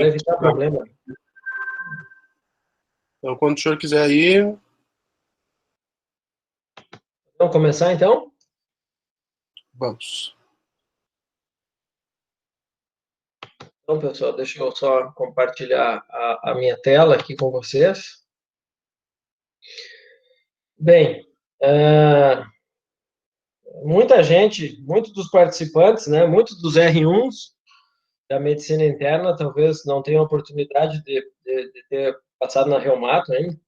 para evitar problema. Então, quando o senhor quiser ir... Vamos começar, então? Vamos. Então, pessoal, deixa eu só compartilhar a minha tela aqui com vocês. Bem, muita gente, muitos dos participantes, né, muitos dos R1s da medicina interna, talvez não tenham oportunidade de ter passado na reumato ainda,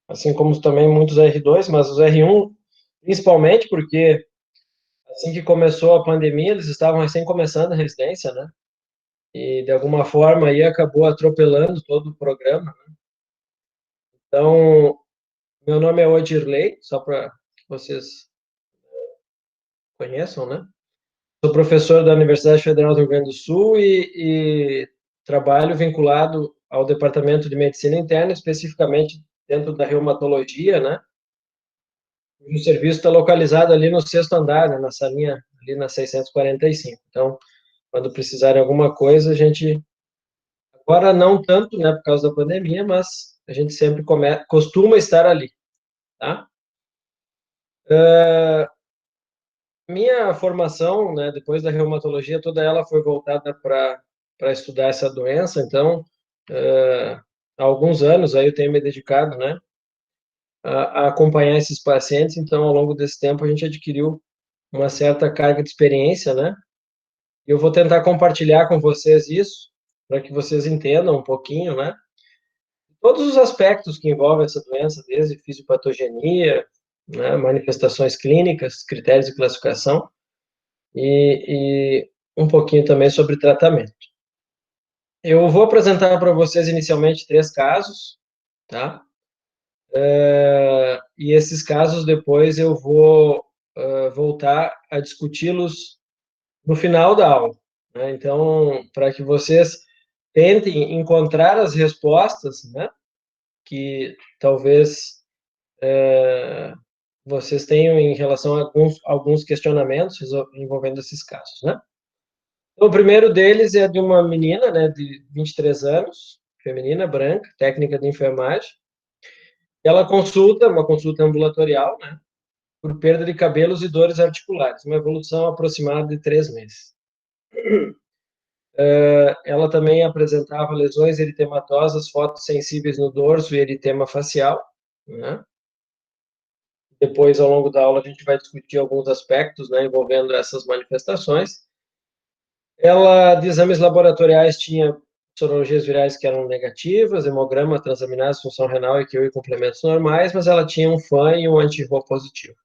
assim como também muitos R2, mas os R1, principalmente porque assim que começou a pandemia, eles estavam recém começando a residência, né? E de alguma forma aí acabou atropelando todo o programa, né? Então, meu nome é Odirley, só para que vocês conheçam, né? Sou professor da Universidade Federal do Rio Grande do Sul e trabalho vinculado ao Departamento de Medicina Interna, especificamente dentro da reumatologia, né? O serviço está localizado ali no sexto andar, né? Na salinha ali na 645. Então, quando precisarem alguma coisa, a gente... Agora não tanto, né, por causa da pandemia, mas a gente sempre costuma estar ali, tá? Minha formação, né, depois da reumatologia, toda ela foi voltada para estudar essa doença, então, há alguns anos aí eu tenho me dedicado, né, a acompanhar esses pacientes, então, ao longo desse tempo, a gente adquiriu uma certa carga de experiência, né, e eu vou tentar compartilhar com vocês isso, para que vocês entendam um pouquinho, né, todos os aspectos que envolvem essa doença, desde fisiopatogenia, né, manifestações clínicas, critérios de classificação, e um pouquinho também sobre tratamento. Eu vou apresentar para vocês inicialmente 3 casos, tá? E esses casos depois eu vou voltar a discuti-los no final da aula, né? Então, para que vocês tentem encontrar as respostas, né, que talvez vocês tenham em relação a alguns questionamentos envolvendo esses casos, né? O primeiro deles é de uma menina, né, de 23 anos, feminina, branca, técnica de enfermagem. Ela consulta, uma consulta ambulatorial, né, por perda de cabelos e dores articulares, uma evolução aproximada de 3 meses. Ela também apresentava lesões eritematosas fotossensíveis no dorso e eritema facial, né? Depois, ao longo da aula, a gente vai discutir alguns aspectos, né, envolvendo essas manifestações. Ela, de exames laboratoriais, tinha sorologias virais que eram negativas, hemograma, transaminase, função renal, EQ e complementos normais, mas ela tinha um FAN e um anti-RO positivo.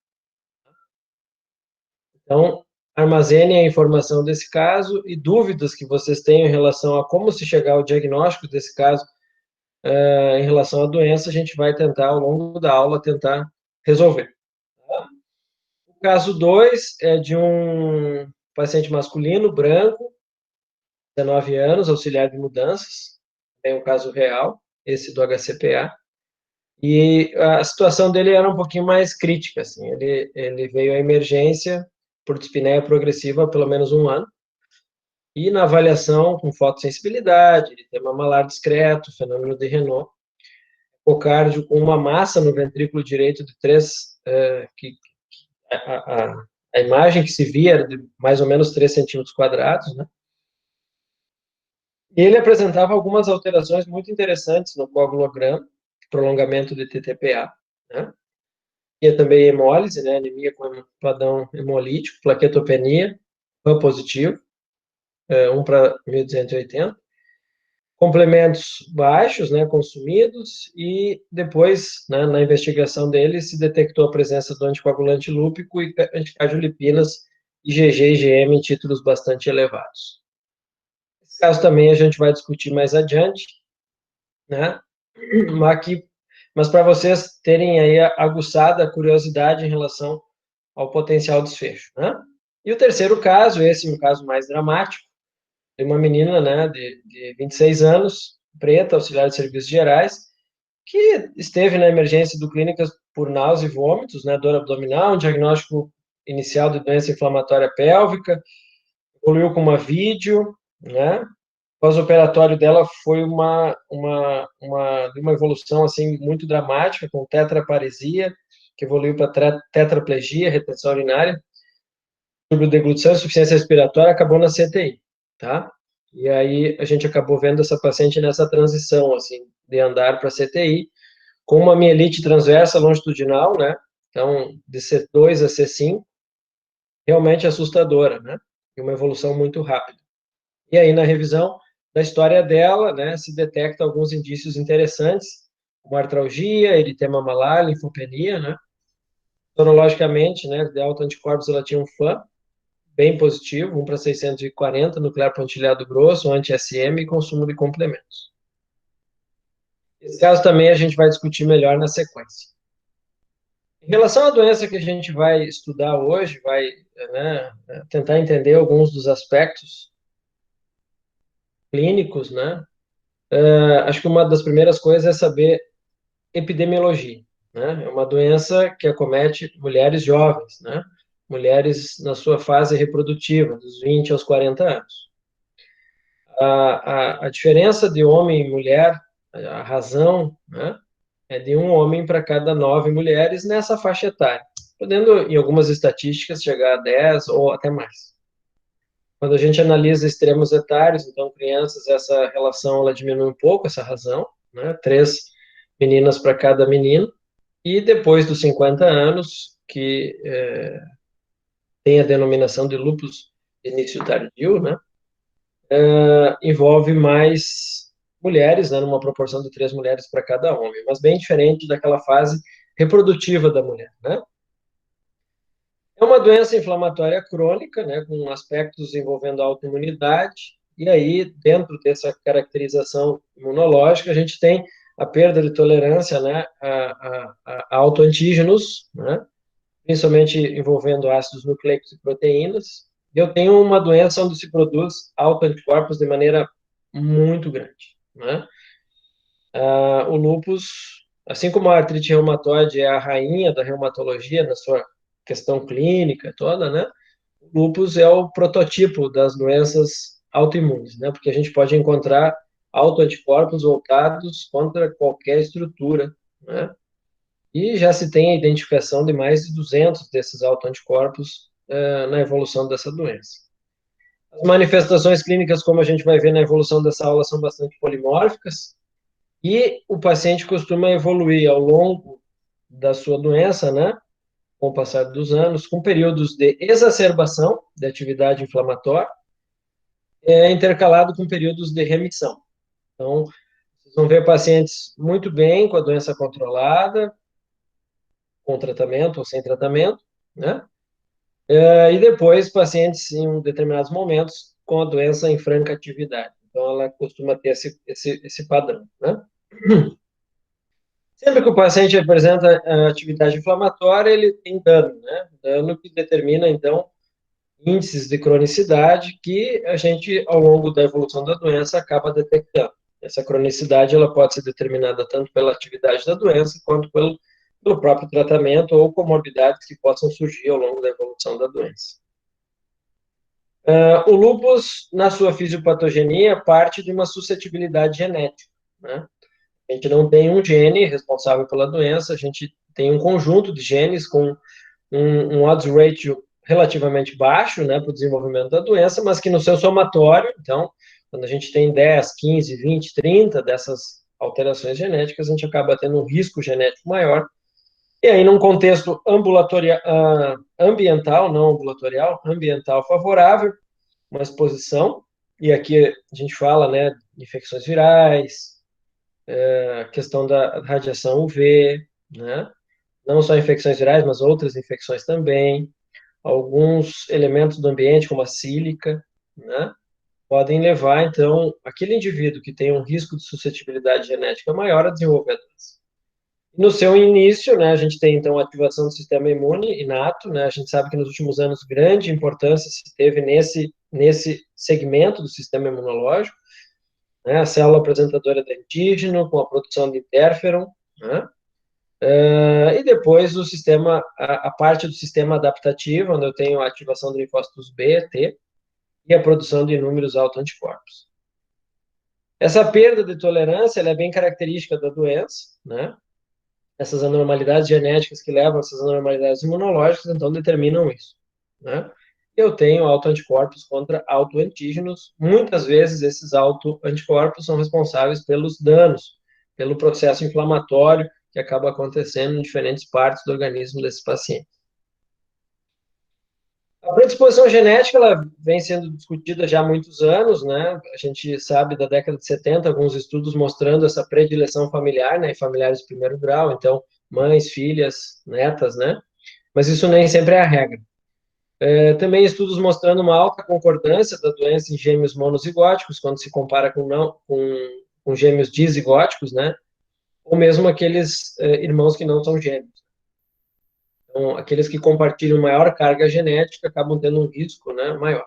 Então, armazene a informação desse caso e dúvidas que vocês tenham em relação a como se chegar ao diagnóstico desse caso, em relação à doença, a gente vai tentar, ao longo da aula, tentar resolver. O caso 2 é de um paciente masculino, branco, 19 anos, auxiliar de mudanças, é um caso real, esse do HCPA, e a situação dele era um pouquinho mais crítica, assim, ele veio à emergência por dispneia progressiva há pelo menos 1 ano, e na avaliação com fotossensibilidade, tema malar discreto, fenômeno de Renault, ecocárdio com uma massa no ventrículo direito de 3, a imagem que se via era de mais ou menos 3 centímetros quadrados, né? E ele apresentava algumas alterações muito interessantes no coagulograma, prolongamento de TTPA, né? E também hemólise, né? Anemia com padrão hemolítico, plaquetopenia, PAN positivo, 1 para 1280. Complementos baixos, né, consumidos, e depois, né, na investigação dele, se detectou a presença do anticoagulante lúpico e anticardiolipinas, IgG e IgM em títulos bastante elevados. Esse caso também a gente vai discutir mais adiante, né? Mas para vocês terem aí aguçada a curiosidade em relação ao potencial desfecho, né? E o terceiro caso, esse é um caso mais dramático, de uma menina, né, de 26 anos, preta, auxiliar de serviços gerais, que esteve na emergência do clínicas por náusea e vômitos, né, dor abdominal, um diagnóstico inicial de doença inflamatória pélvica, evoluiu com uma vídeo, né, pós-operatório dela foi uma evolução assim muito dramática, com tetraparesia, que evoluiu para tetraplegia, retenção urinária, subdeglutição, insuficiência respiratória, acabou na CTI, tá? E aí a gente acabou vendo essa paciente nessa transição, assim, de andar para CTI, com uma mielite transversa longitudinal, né? Então, de C2 a C5, realmente assustadora, né? E uma evolução muito rápida. E aí, na revisão da história dela, né, se detecta alguns indícios interessantes, como artralgia, eritema malar, linfopenia, né? Sorologicamente, né, de autoanticorpos, ela tinha um FAM bem positivo, 1 para 640, nuclear pontilhado grosso, anti-SM e consumo de complementos. Esse caso também a gente vai discutir melhor na sequência. Em relação à doença que a gente vai estudar hoje, vai, né, tentar entender alguns dos aspectos clínicos, né? Acho que uma das primeiras coisas é saber epidemiologia, né? É uma doença que acomete mulheres jovens, né? Mulheres na sua fase reprodutiva, dos 20 aos 40 anos. A diferença de homem e mulher, a razão, né, é de um homem para cada 9 mulheres nessa faixa etária, podendo, em algumas estatísticas, chegar a 10 ou até mais. Quando a gente analisa extremos etários, então crianças, essa relação ela diminui um pouco, essa razão, né? 3 meninas para cada menino, e depois dos 50 anos, que tem a denominação de lúpus de início tardio, né? Envolve mais mulheres, né? Numa proporção de 3 mulheres para cada homem, mas bem diferente daquela fase reprodutiva da mulher, né? É uma doença inflamatória crônica, né, com aspectos envolvendo autoimunidade, e aí, dentro dessa caracterização imunológica, a gente tem a perda de tolerância, né, a autoantígenos, né, principalmente envolvendo ácidos nucleicos e proteínas, e eu tenho uma doença onde se produz autoanticorpos de maneira muito grande, né? O lúpus, assim como a artrite reumatoide é a rainha da reumatologia na sua questão clínica toda, né? O lúpus é o prototipo das doenças autoimunes, né? Porque a gente pode encontrar autoanticorpos voltados contra qualquer estrutura, né? E já se tem a identificação de mais de 200 desses autoanticorpos na evolução dessa doença. As manifestações clínicas, como a gente vai ver na evolução dessa aula, são bastante polimórficas, e o paciente costuma evoluir ao longo da sua doença, né? Com o passar dos anos, com períodos de exacerbação de atividade inflamatória, intercalado com períodos de remissão. Então, vocês vão ver pacientes muito bem, com a doença controlada, com tratamento ou sem tratamento, né? E depois, pacientes em determinados momentos com a doença em franca atividade. Então, ela costuma ter esse padrão, né? Sempre que o paciente apresenta atividade inflamatória, ele tem dano, né? Dano que determina, então, índices de cronicidade que a gente, ao longo da evolução da doença, acaba detectando. Essa cronicidade ela pode ser determinada tanto pela atividade da doença, quanto pelo próprio tratamento ou comorbidades que possam surgir ao longo da evolução da doença. O lúpus, na sua fisiopatogenia, parte de uma suscetibilidade genética, né? A gente não tem um gene responsável pela doença, a gente tem um conjunto de genes com um odds ratio relativamente baixo, né, para o desenvolvimento da doença, mas que no seu somatório, então, quando a gente tem 10, 15, 20, 30 dessas alterações genéticas, a gente acaba tendo um risco genético maior. E aí, num contexto ambiental, não ambulatorial, ambiental favorável, uma exposição, e aqui a gente fala, né, de infecções virais, a questão da radiação UV, né, não só infecções virais, mas outras infecções também, alguns elementos do ambiente, como a sílica, né, podem levar, então, aquele indivíduo que tem um risco de suscetibilidade genética maior a desenvolver a doença. No seu início, né, a gente tem, então, a ativação do sistema imune inato, né, a gente sabe que nos últimos anos grande importância se teve nesse segmento do sistema imunológico, né, a célula apresentadora de antígeno com a produção de interferon, né, e depois o sistema, a parte do sistema adaptativo, onde eu tenho a ativação de linfócitos B, T, e a produção de inúmeros autoanticorpos. Essa perda de tolerância, ela é bem característica da doença, né? Essas anormalidades genéticas que levam a essas anormalidades imunológicas, então, determinam isso, né? Eu tenho autoanticorpos contra autoantígenos. Muitas vezes, esses autoanticorpos são responsáveis pelos danos, pelo processo inflamatório que acaba acontecendo em diferentes partes do organismo desses pacientes. A predisposição genética, ela vem sendo discutida já há muitos anos, né? A gente sabe da década de 70, alguns estudos mostrando essa predileção familiar, né? Familiares de primeiro grau, então, mães, filhas, netas, né? Mas isso nem sempre é a regra. Também estudos mostrando uma alta concordância da doença em gêmeos monozigóticos, quando se compara com gêmeos dizigóticos, né? Ou mesmo aqueles irmãos que não são gêmeos. Então, aqueles que compartilham maior carga genética acabam tendo um risco, né, maior.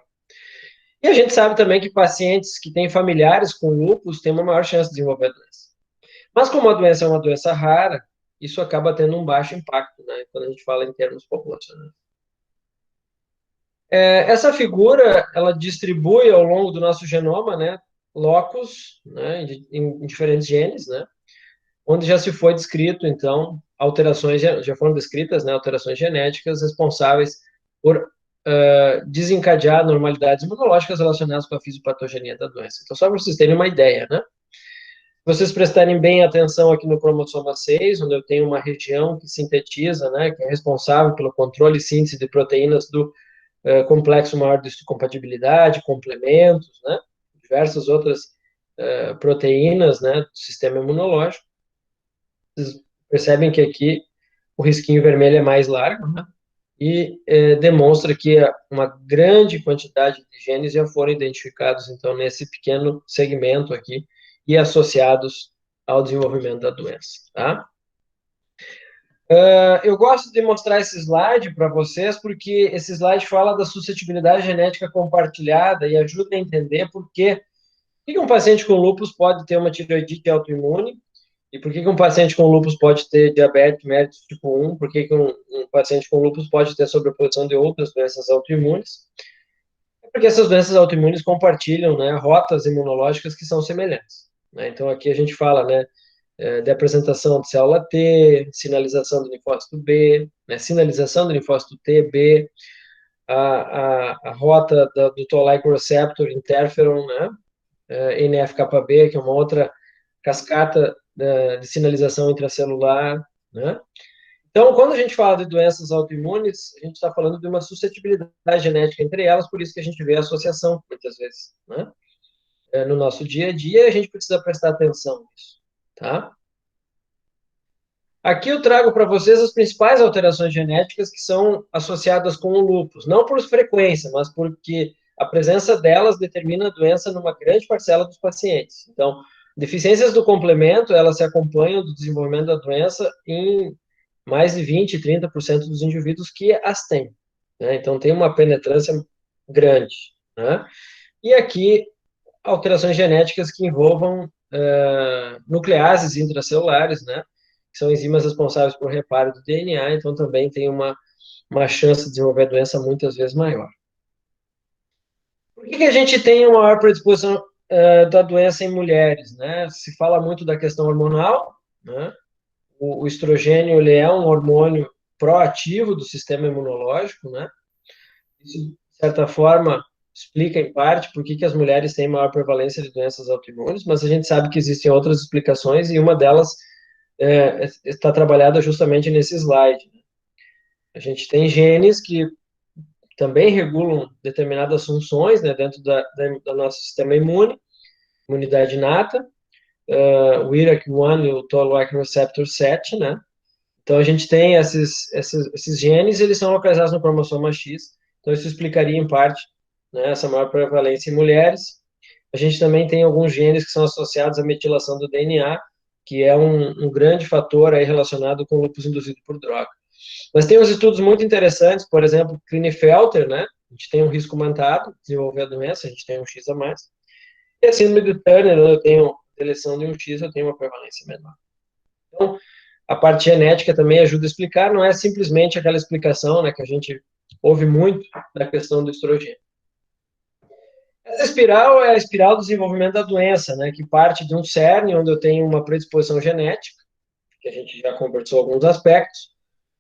E a gente sabe também que pacientes que têm familiares com lúpus têm uma maior chance de desenvolver a doença. Mas como a doença é uma doença rara, isso acaba tendo um baixo impacto, né, quando a gente fala em termos populacionais. Essa figura, ela distribui ao longo do nosso genoma, né, locus, né, em diferentes genes, né, onde já se foi descrito, então, alterações, já foram descritas, né, alterações genéticas responsáveis por desencadear normalidades imunológicas relacionadas com a fisiopatogenia da doença. Então, só para vocês terem uma ideia, né? Se vocês prestarem bem atenção aqui no cromossoma 6, onde eu tenho uma região que sintetiza, né, que é responsável pelo controle e síntese de proteínas do complexo maior de histocompatibilidade, complementos, né, diversas outras proteínas, né, do sistema imunológico. Vocês percebem que aqui o risquinho vermelho é mais largo, né? E demonstra que uma grande quantidade de genes já foram identificados, então, nesse pequeno segmento aqui, e associados ao desenvolvimento da doença, tá? Eu gosto de mostrar esse slide para vocês, porque esse slide fala da suscetibilidade genética compartilhada e ajuda a entender por que um paciente com lúpus pode ter uma tireoidite autoimune, e por que um paciente com lúpus pode ter diabetes mellitus tipo 1, por que um paciente com lúpus pode ter sobreposição de outras doenças autoimunes? Porque essas doenças autoimunes compartilham, né, rotas imunológicas que são semelhantes, né? Então, aqui a gente fala, né, de apresentação de célula T, sinalização do linfócito B, né, sinalização do linfócito T, B, a rota do Toll-like receptor interferon, né, NF-κB, que é uma outra cascata de sinalização intracelular, né? Então, quando a gente fala de doenças autoimunes, a gente está falando de uma suscetibilidade genética entre elas, por isso que a gente vê a associação, muitas vezes, né? No nosso dia a dia, a gente precisa prestar atenção nisso, tá? Aqui eu trago para vocês as principais alterações genéticas que são associadas com o lúpus, não por frequência, mas porque a presença delas determina a doença numa grande parcela dos pacientes. Então, deficiências do complemento, elas se acompanham do desenvolvimento da doença em mais de 20, 30% dos indivíduos que as têm, né? Então, tem uma penetrância grande, né? E aqui, alterações genéticas que envolvam nucleases intracelulares, né? Que são enzimas responsáveis por reparo do DNA, então também tem uma chance de desenvolver a doença muitas vezes maior. Por que a gente tem uma maior predisposição da doença em mulheres, né? Se fala muito da questão hormonal, né? O estrogênio, ele é um hormônio proativo do sistema imunológico, né? Isso, de certa forma, explica, em parte, por que as mulheres têm maior prevalência de doenças autoimunes, mas a gente sabe que existem outras explicações, e uma delas está trabalhada justamente nesse slide. A gente tem genes que também regulam determinadas funções, né, dentro do nosso sistema imune, imunidade inata, o IRAK1 e o Toll-like receptor 7, né? Então, a gente tem esses genes, eles são localizados no cromossoma X, então isso explicaria, em parte, né, essa maior prevalência em mulheres. A gente também tem alguns genes que são associados à metilação do DNA, que é um grande fator aí relacionado com o lúpus induzido por droga. Mas tem uns estudos muito interessantes, por exemplo, Klinefelter, né? A gente tem um risco aumentado de desenvolver a doença, a gente tem um X a mais. E a síndrome de Turner, eu tenho deleção de um X, eu tenho uma prevalência menor. Então, a parte genética também ajuda a explicar, não é simplesmente aquela explicação, né, que a gente ouve muito da questão do estrogênio. Essa espiral é a espiral do desenvolvimento da doença, né, que parte de um cerne, onde eu tenho uma predisposição genética, que a gente já conversou alguns aspectos,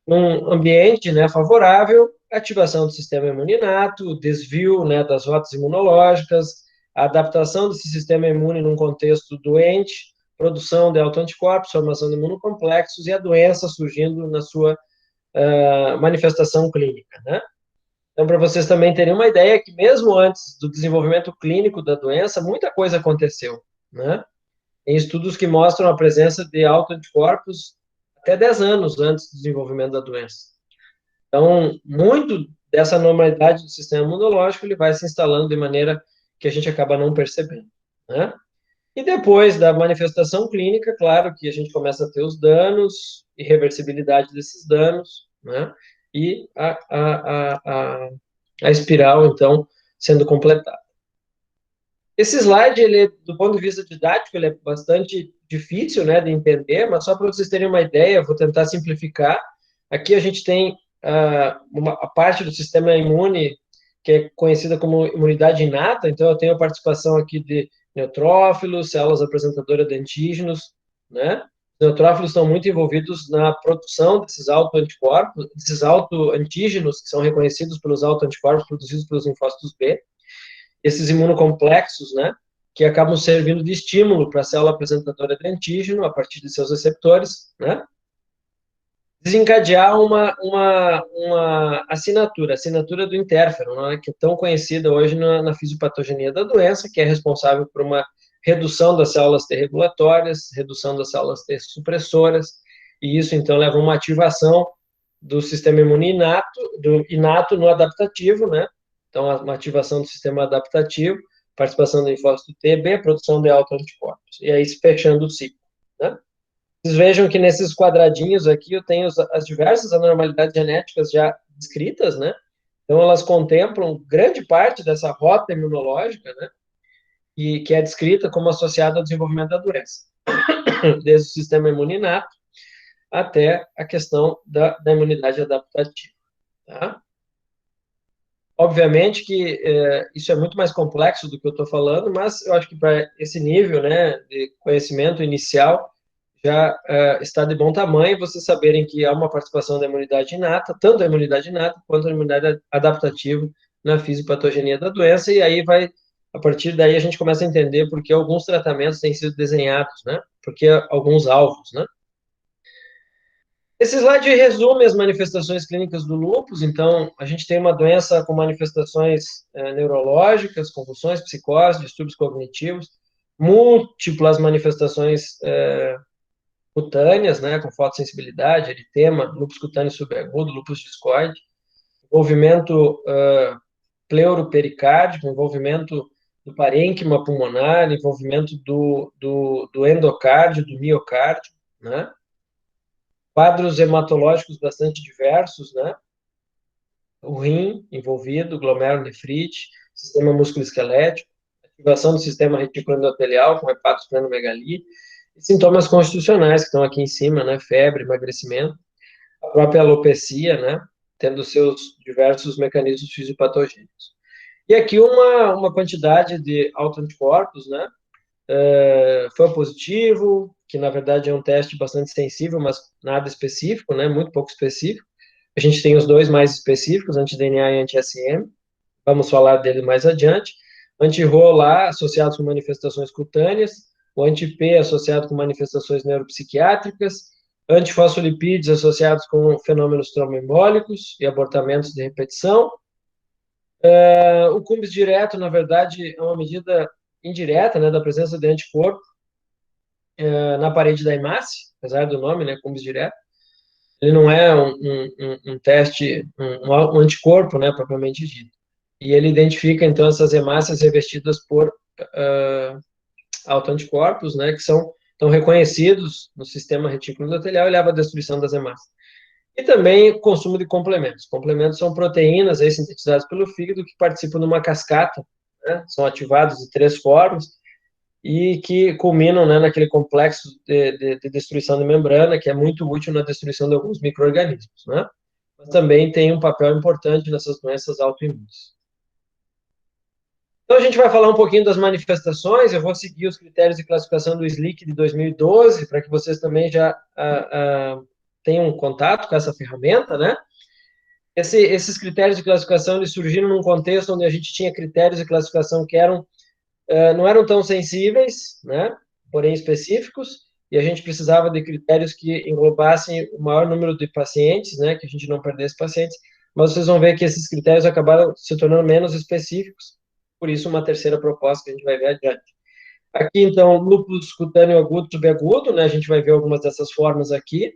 num ambiente, né, favorável, ativação do sistema imune inato, desvio, né, das rotas imunológicas, a adaptação desse sistema imune num contexto doente, produção de autoanticorpos, formação de imunocomplexos e a doença surgindo na sua manifestação clínica, né? Então, para vocês também terem uma ideia, que mesmo antes do desenvolvimento clínico da doença, muita coisa aconteceu, né? Tem estudos que mostram a presença de autoanticorpos até 10 anos antes do desenvolvimento da doença. Então, muito dessa normalidade do sistema imunológico, ele vai se instalando de maneira que a gente acaba não percebendo, né? E depois da manifestação clínica, claro que a gente começa a ter os danos, irreversibilidade desses danos, né? E a espiral, então, sendo completada. Esse slide, ele, do ponto de vista didático, ele é bastante difícil, né, de entender, mas só para vocês terem uma ideia, vou tentar simplificar. Aqui a gente tem a parte do sistema imune que é conhecida como imunidade inata, então eu tenho a participação aqui de neutrófilos, células apresentadoras de antígenos, né? Os neutrófilos estão muito envolvidos na produção desses autoanticorpos, desses autoantígenos, que são reconhecidos pelos autoanticorpos produzidos pelos linfócitos B, esses imunocomplexos, né, que acabam servindo de estímulo para a célula apresentadora de antígeno, a partir de seus receptores, né, desencadear uma assinatura do interferon, né, que é tão conhecida hoje na fisiopatogenia da doença, que é responsável por uma redução das células T regulatórias, redução das células T supressoras, e isso, então, leva a uma ativação do sistema imune inato no adaptativo, né? Então, uma ativação do sistema adaptativo, participação do linfócito T, B, produção de autoanticorpos. E aí, fechando o ciclo, né? Vocês vejam que nesses quadradinhos aqui eu tenho as diversas anormalidades genéticas já descritas, né? Então, elas contemplam grande parte dessa rota imunológica, né? E que é descrita como associada ao desenvolvimento da doença. Desde o sistema imune inato até a questão da imunidade adaptativa, tá? Obviamente que isso é muito mais complexo do que eu estou falando, mas eu acho que para esse nível, né, de conhecimento inicial, já está de bom tamanho vocês saberem que há uma participação da imunidade inata, tanto a imunidade inata quanto a imunidade adaptativa na fisiopatogenia da doença, e aí vai, a partir daí a gente começa a entender por que alguns tratamentos têm sido desenhados, né, porque alguns alvos, né. Esse slide resume as manifestações clínicas do lúpus. Então, a gente tem uma doença com manifestações neurológicas, convulsões, psicose, distúrbios cognitivos, múltiplas manifestações cutâneas, né, com fotossensibilidade, eritema, lúpus cutâneo subagudo, lúpus discoide, envolvimento pleuropericárdico, envolvimento do parênquima pulmonar, envolvimento do endocárdio, do miocárdio, né? Quadros hematológicos bastante diversos, né? O rim envolvido, glomerulonefrite, sistema musculoesquelético, ativação do sistema reticuloendotelial com hepatosplenomegalia, e sintomas constitucionais que estão aqui em cima, né? Febre, emagrecimento, a própria alopecia, né? Tendo seus diversos mecanismos fisiopatogênicos. E aqui uma quantidade de autoanticorpos, né? Foi positivo, que na verdade é um teste bastante sensível, mas nada específico, né? Muito pouco específico. A gente tem os dois mais específicos, anti-DNA e anti-SM. Vamos falar dele mais adiante. Anti-RO lá, associados com manifestações cutâneas. O anti-P associado com manifestações neuropsiquiátricas. Antifosfolipídios associados com fenômenos tromboembólicos e abortamentos de repetição. O CUMBS direto, na verdade, é uma medida indireta, né, da presença de anticorpo na parede da hemácia, apesar do nome, né, CUMBS direto. Ele não é um teste, um anticorpo, né, propriamente dito. E ele identifica, então, essas hemácias revestidas por autoanticorpos, né, que estão reconhecidos no sistema retículo endotelial e leva à destruição das hemácias. E também o consumo de complementos. Complementos são proteínas aí, sintetizadas pelo fígado que participam de uma cascata, né, são ativados de 3 formas, e que culminam, né, naquele complexo de destruição de membrana, que é muito útil na destruição de alguns micro-organismos, né? Mas também tem um papel importante nessas doenças autoimunes. Então, a gente vai falar um pouquinho das manifestações, eu vou seguir os critérios de classificação do SLIC de 2012, para que vocês também já tenham contato com essa ferramenta, né? Esses critérios de classificação, eles surgiram num contexto onde a gente tinha critérios de classificação que não eram tão sensíveis, né? Porém específicos, e a gente precisava de critérios que englobassem o maior número de pacientes, né? Que a gente não perdesse pacientes, mas vocês vão ver que esses critérios acabaram se tornando menos específicos, por isso uma terceira proposta que a gente vai ver adiante. Aqui, então, lúpus cutâneo agudo, subagudo, né? A gente vai ver algumas dessas formas aqui.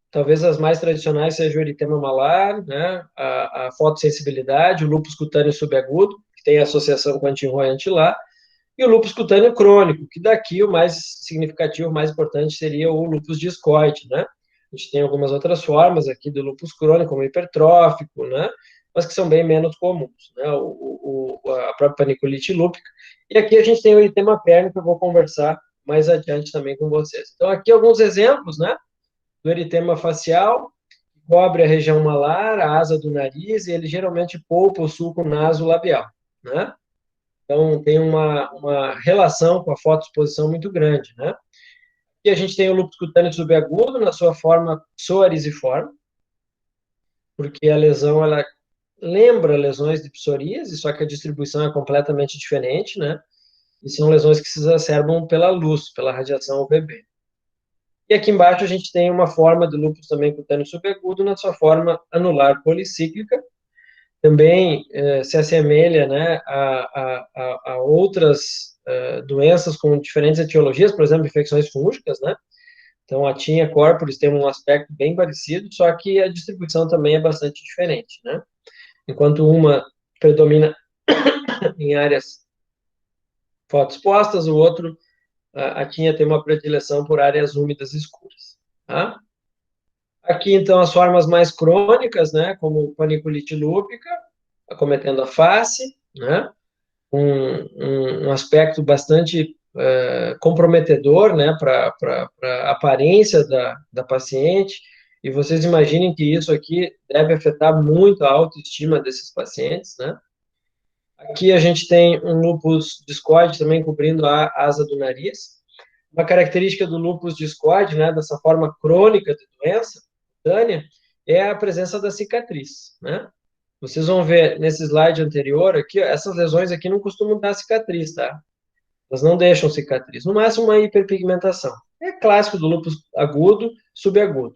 Talvez as mais tradicionais sejam o eritema malar, né? A fotossensibilidade, o lúpus cutâneo subagudo, que tem associação com anti-ROI e anti-LA, e o lúpus cutâneo crônico, que daqui o mais significativo, o mais importante seria o lúpus discoide, né? A gente tem algumas outras formas aqui do lúpus crônico, como hipertrófico, né? Mas que são bem menos comuns, né? A própria paniculite lúpica. E aqui a gente tem o eritema pérnico, que eu vou conversar mais adiante também com vocês. Então, aqui alguns exemplos, né? Do eritema facial, que cobre a região malar, a asa do nariz, e ele geralmente poupa o sulco naso-labial, né? Então, tem uma relação com a fotoexposição muito grande, né? E a gente tem o lúpus cutâneo subagudo na sua forma psoarisiforme, porque a lesão, ela lembra lesões de psoríase, só que a distribuição é completamente diferente, né? E são lesões que se exacerbam pela luz, pela radiação UVB. E aqui embaixo a gente tem uma forma de lúpus também cutâneo subagudo na sua forma anular policíclica, também se assemelha, né, a outras doenças com diferentes etiologias, por exemplo, infecções fúngicas, né? Então, a tinea corporis tem um aspecto bem parecido, só que a distribuição também é bastante diferente, né? Enquanto uma predomina em áreas fotoexpostas, o outro, a tinea tem uma predileção por áreas úmidas escuras, tá? Aqui, então, as formas mais crônicas, né, como paniculite lúpica, acometendo a face, né, um aspecto bastante comprometedor, né, para a aparência da paciente, e vocês imaginem que isso aqui deve afetar muito a autoestima desses pacientes, né. Aqui a gente tem um lúpus discoide também cobrindo a asa do nariz. Uma característica do lúpus discoide, né, dessa forma crônica de doença cutânea, é a presença da cicatriz, né? Vocês vão ver nesse slide anterior aqui, essas lesões aqui não costumam dar cicatriz, tá? Elas não deixam cicatriz. No máximo, uma hiperpigmentação. É clássico do lúpus agudo, subagudo.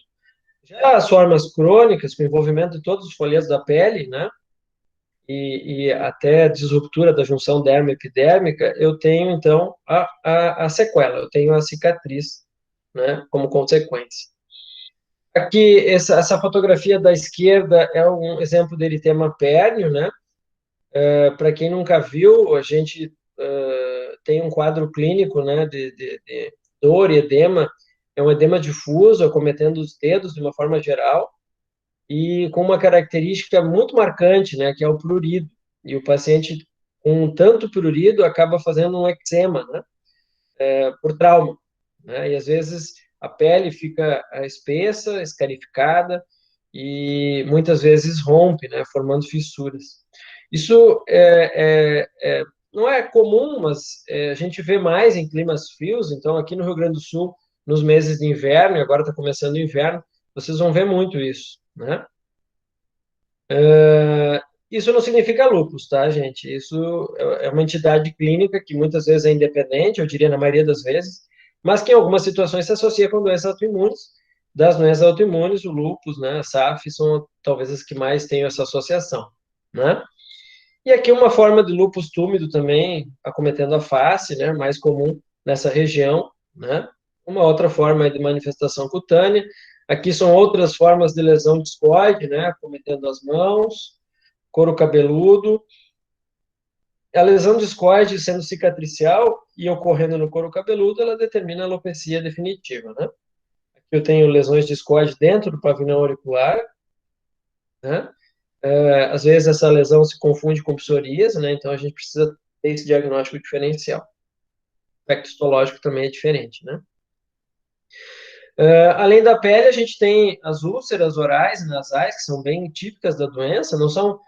Já as formas crônicas, com envolvimento de todos os folhetos da pele, né? E até disruptura da junção dermo-epidérmica, eu tenho, então, a sequela, eu tenho a cicatriz, né? Como consequência. Aqui, essa fotografia da esquerda é um exemplo de eritema pérneo, né? Para quem nunca viu, a gente tem um quadro clínico, né, de dor e edema, é um edema difuso, acometendo os dedos de uma forma geral, e com uma característica muito marcante, né, que é o prurido. E o paciente com tanto prurido acaba fazendo um eczema, né, por trauma, né, e às vezes a pele fica espessa, escarificada, e muitas vezes rompe, né, formando fissuras. Isso não é comum, mas a gente vê mais em climas frios. Então, aqui no Rio Grande do Sul, nos meses de inverno, e agora está começando o inverno, vocês vão ver muito isso, né? Isso não significa lúpus, tá, gente? Isso é uma entidade clínica que muitas vezes é independente, eu diria na maioria das vezes, mas que em algumas situações se associa com doenças autoimunes. Das doenças autoimunes, o lúpus, né, a SAF, são talvez as que mais têm essa associação, né? E aqui uma forma de lúpus túmido também, acometendo a face, né, mais comum nessa região, né? Uma outra forma de manifestação cutânea. Aqui são outras formas de lesão discoide, né, acometendo as mãos, couro cabeludo. A lesão discoide sendo cicatricial e ocorrendo no couro cabeludo, ela determina a alopecia definitiva, né? Aqui eu tenho lesões discoide dentro do pavilhão auricular, né? Às vezes essa lesão se confunde com psoríase, né? Então a gente precisa ter esse diagnóstico diferencial. O aspecto histológico também é diferente, né? Além da pele, a gente tem as úlceras orais e nasais, que são bem típicas da doença, não são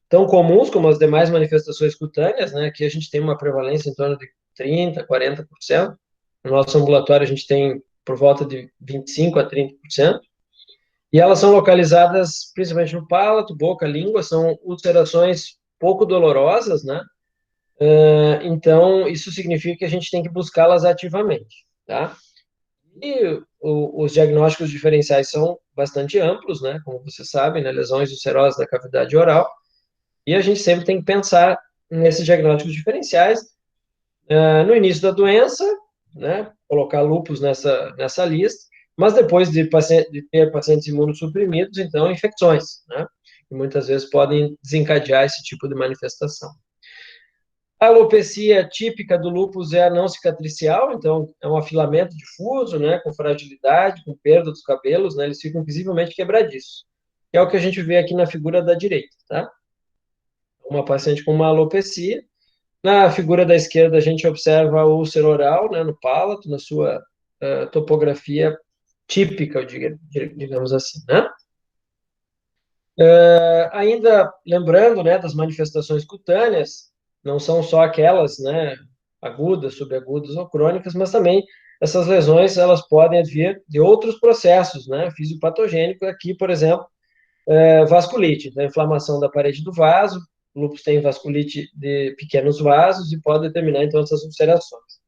tão comuns como as demais manifestações cutâneas, né? Aqui a gente tem uma prevalência em torno de 30%, 40%. No nosso ambulatório a gente tem por volta de 25% a 30%. E elas são localizadas principalmente no palato, boca, língua, são ulcerações pouco dolorosas, né? Então, isso significa que a gente tem que buscá-las ativamente, tá? E os diagnósticos diferenciais são bastante amplos, né? Como você sabe, né? Lesões ulcerosas da cavidade oral. E a gente sempre tem que pensar nesses diagnósticos diferenciais no início da doença, né? Colocar lúpus nessa lista, mas depois de ter pacientes imunossuprimidos, então, infecções, né? Que muitas vezes podem desencadear esse tipo de manifestação. A alopecia típica do lúpus é a não cicatricial, então é um afilamento difuso, né, com fragilidade, com perda dos cabelos, né, eles ficam visivelmente quebradiços, que é o que a gente vê aqui na figura da direita, tá? Uma paciente com uma alopecia. Na figura da esquerda, a gente observa o úlcera oral, né, no palato, na sua topografia típica, digamos assim, né? Ainda lembrando, né, das manifestações cutâneas, não são só aquelas, né, agudas, subagudas ou crônicas, mas também essas lesões, elas podem vir de outros processos, né, fisiopatogênicos, aqui, por exemplo, vasculite, né, inflamação da parede do vaso, o lúpus tem vasculite de pequenos vasos e pode determinar, então, essas ulcerações.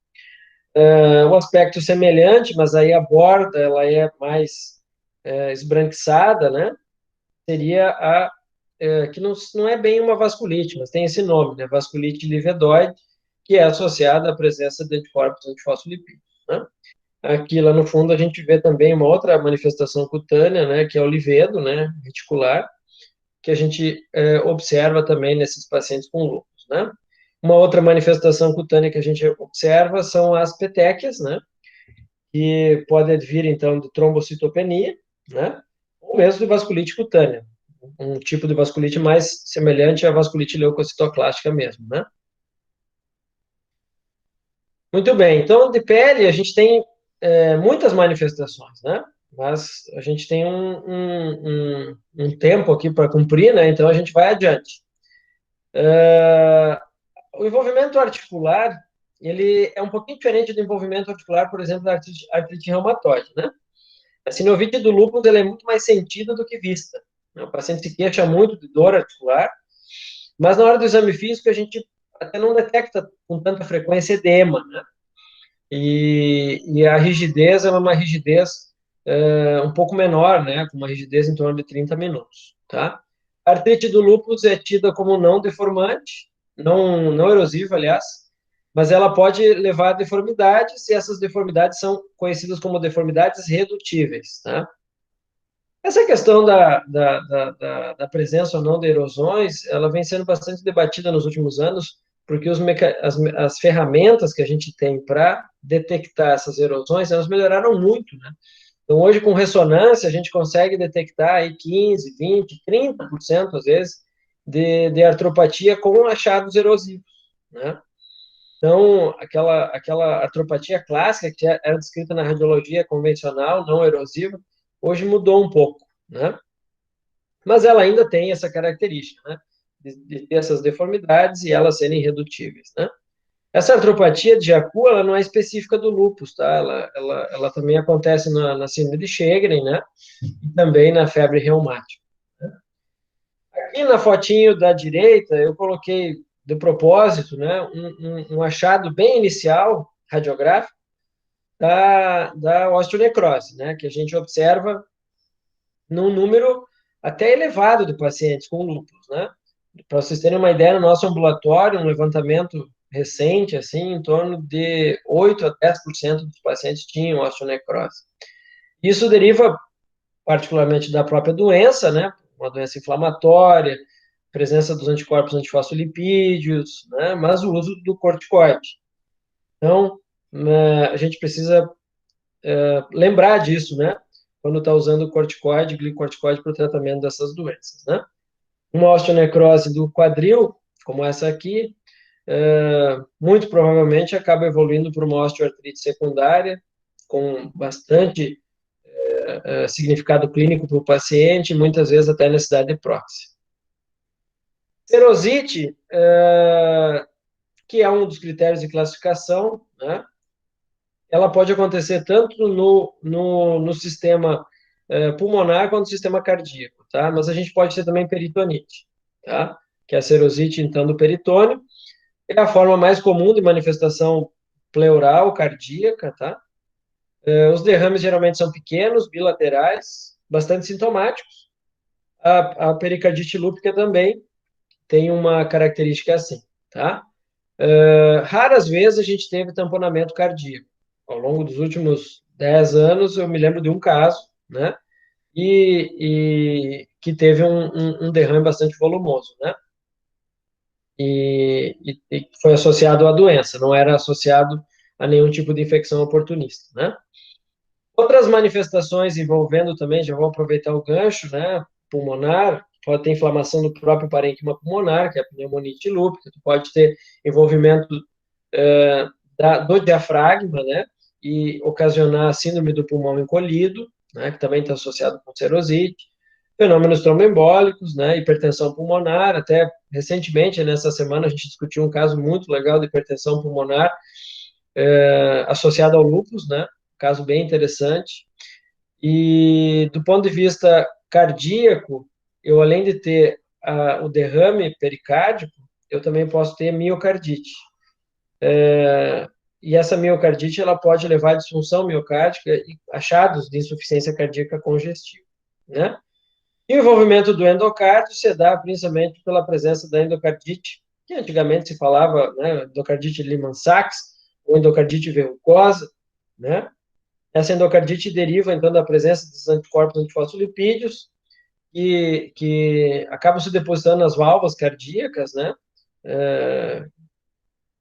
O aspecto semelhante, mas aí a borda, ela é mais esbranquiçada, né, seria que não é bem uma vasculite, mas tem esse nome, né, vasculite livedoide, que é associada à presença de anticorpos antifosfolipídicos, né? Aqui, lá no fundo, a gente vê também uma outra manifestação cutânea, né, que é o livedo, né, reticular, que a gente observa também nesses pacientes com lúpus, né? Uma outra manifestação cutânea que a gente observa são as petequias, né, que pode advir, então, de trombocitopenia, né, ou mesmo de vasculite cutânea, um tipo de vasculite mais semelhante à vasculite leucocitoclástica mesmo, né? Muito bem, então, de pele, a gente tem muitas manifestações, né? Mas a gente tem um tempo aqui para cumprir, né? Então, a gente vai adiante. O envolvimento articular, ele é um pouquinho diferente do envolvimento articular, por exemplo, da artrite reumatoide, né? A sinovite do lúpus, ela é muito mais sentida do que vista. O paciente se queixa muito de dor articular, mas na hora do exame físico a gente até não detecta com tanta frequência edema, né? E a rigidez é uma rigidez um pouco menor, né? Com uma rigidez em torno de 30 minutos, tá? A artrite do lúpus é tida como não deformante, não erosiva, aliás, mas ela pode levar a deformidades, e essas deformidades são conhecidas como deformidades redutíveis, tá? Essa questão da presença ou não de erosões, ela vem sendo bastante debatida nos últimos anos, porque as ferramentas que a gente tem para detectar essas erosões, elas melhoraram muito, né? Então, hoje, com ressonância, a gente consegue detectar aí 15, 20, 30%, às vezes, de artropatia com achados erosivos, né? Então, aquela artropatia clássica, que era descrita na radiologia convencional, não erosiva, hoje mudou um pouco, né? Mas ela ainda tem essa característica, né? De ter essas deformidades e elas serem irredutíveis, né? Essa artropatia de Jacu, ela não é específica do lúpus, tá? Ela também acontece na síndrome de Sjögren, né? E também na febre reumática. Aqui na fotinho da direita, eu coloquei de propósito, né? Um achado bem inicial, radiográfico, da osteonecrose, né? Que a gente observa num número até elevado de pacientes com lúpus, né? Para vocês terem uma ideia, no nosso ambulatório, um levantamento recente, assim, em torno de 8 a 10% dos pacientes tinham osteonecrose. Isso deriva particularmente da própria doença, né? Uma doença inflamatória, presença dos anticorpos antifosfolipídios, né? Mas o uso do corticoide. Então, a gente precisa lembrar disso, né? Quando está usando corticoide, glicorticoide para o tratamento dessas doenças, né? Uma osteonecrose do quadril, como essa aqui, muito provavelmente acaba evoluindo para uma osteoartrite secundária, com bastante significado clínico para o paciente, muitas vezes até necessidade de prótese. Serosite, que é um dos critérios de classificação, né? Ela pode acontecer tanto no sistema pulmonar quanto no sistema cardíaco, tá? Mas a gente pode ter também peritonite, tá? Que é a serosite, então, do peritônio. É a forma mais comum de manifestação pleural cardíaca, tá? Os derrames geralmente são pequenos, bilaterais, bastante sintomáticos. A pericardite lúpica também tem uma característica assim, tá? Raras vezes a gente teve tamponamento cardíaco. Ao longo dos últimos 10 anos, eu me lembro de um caso, né? E que teve um derrame bastante volumoso, né? E foi associado à doença, não era associado a nenhum tipo de infecção oportunista, né? Outras manifestações envolvendo também, já vou aproveitar o gancho, né? Pulmonar, pode ter inflamação do próprio parênquima pulmonar, que é a pneumonite lúpica, tu pode ter envolvimento do diafragma, né? E ocasionar a síndrome do pulmão encolhido, né? Que também está associado com serosite. Fenômenos tromboembólicos, né? Hipertensão pulmonar. Até recentemente, nessa semana, a gente discutiu um caso muito legal de hipertensão pulmonar associada ao lúpus, né? Caso bem interessante. E do ponto de vista cardíaco, eu além de ter o derrame pericárdico, eu também posso ter miocardite. E essa miocardite ela pode levar a disfunção miocárdica e achados de insuficiência cardíaca congestiva, né? E o envolvimento do endocárdio se dá principalmente pela presença da endocardite, que antigamente se falava, né, endocardite Lehmann-Sachs ou endocardite verrucosa, né? Essa endocardite deriva, então, da presença desses anticorpos antifosfolipídios que acabam se depositando nas válvulas cardíacas, né?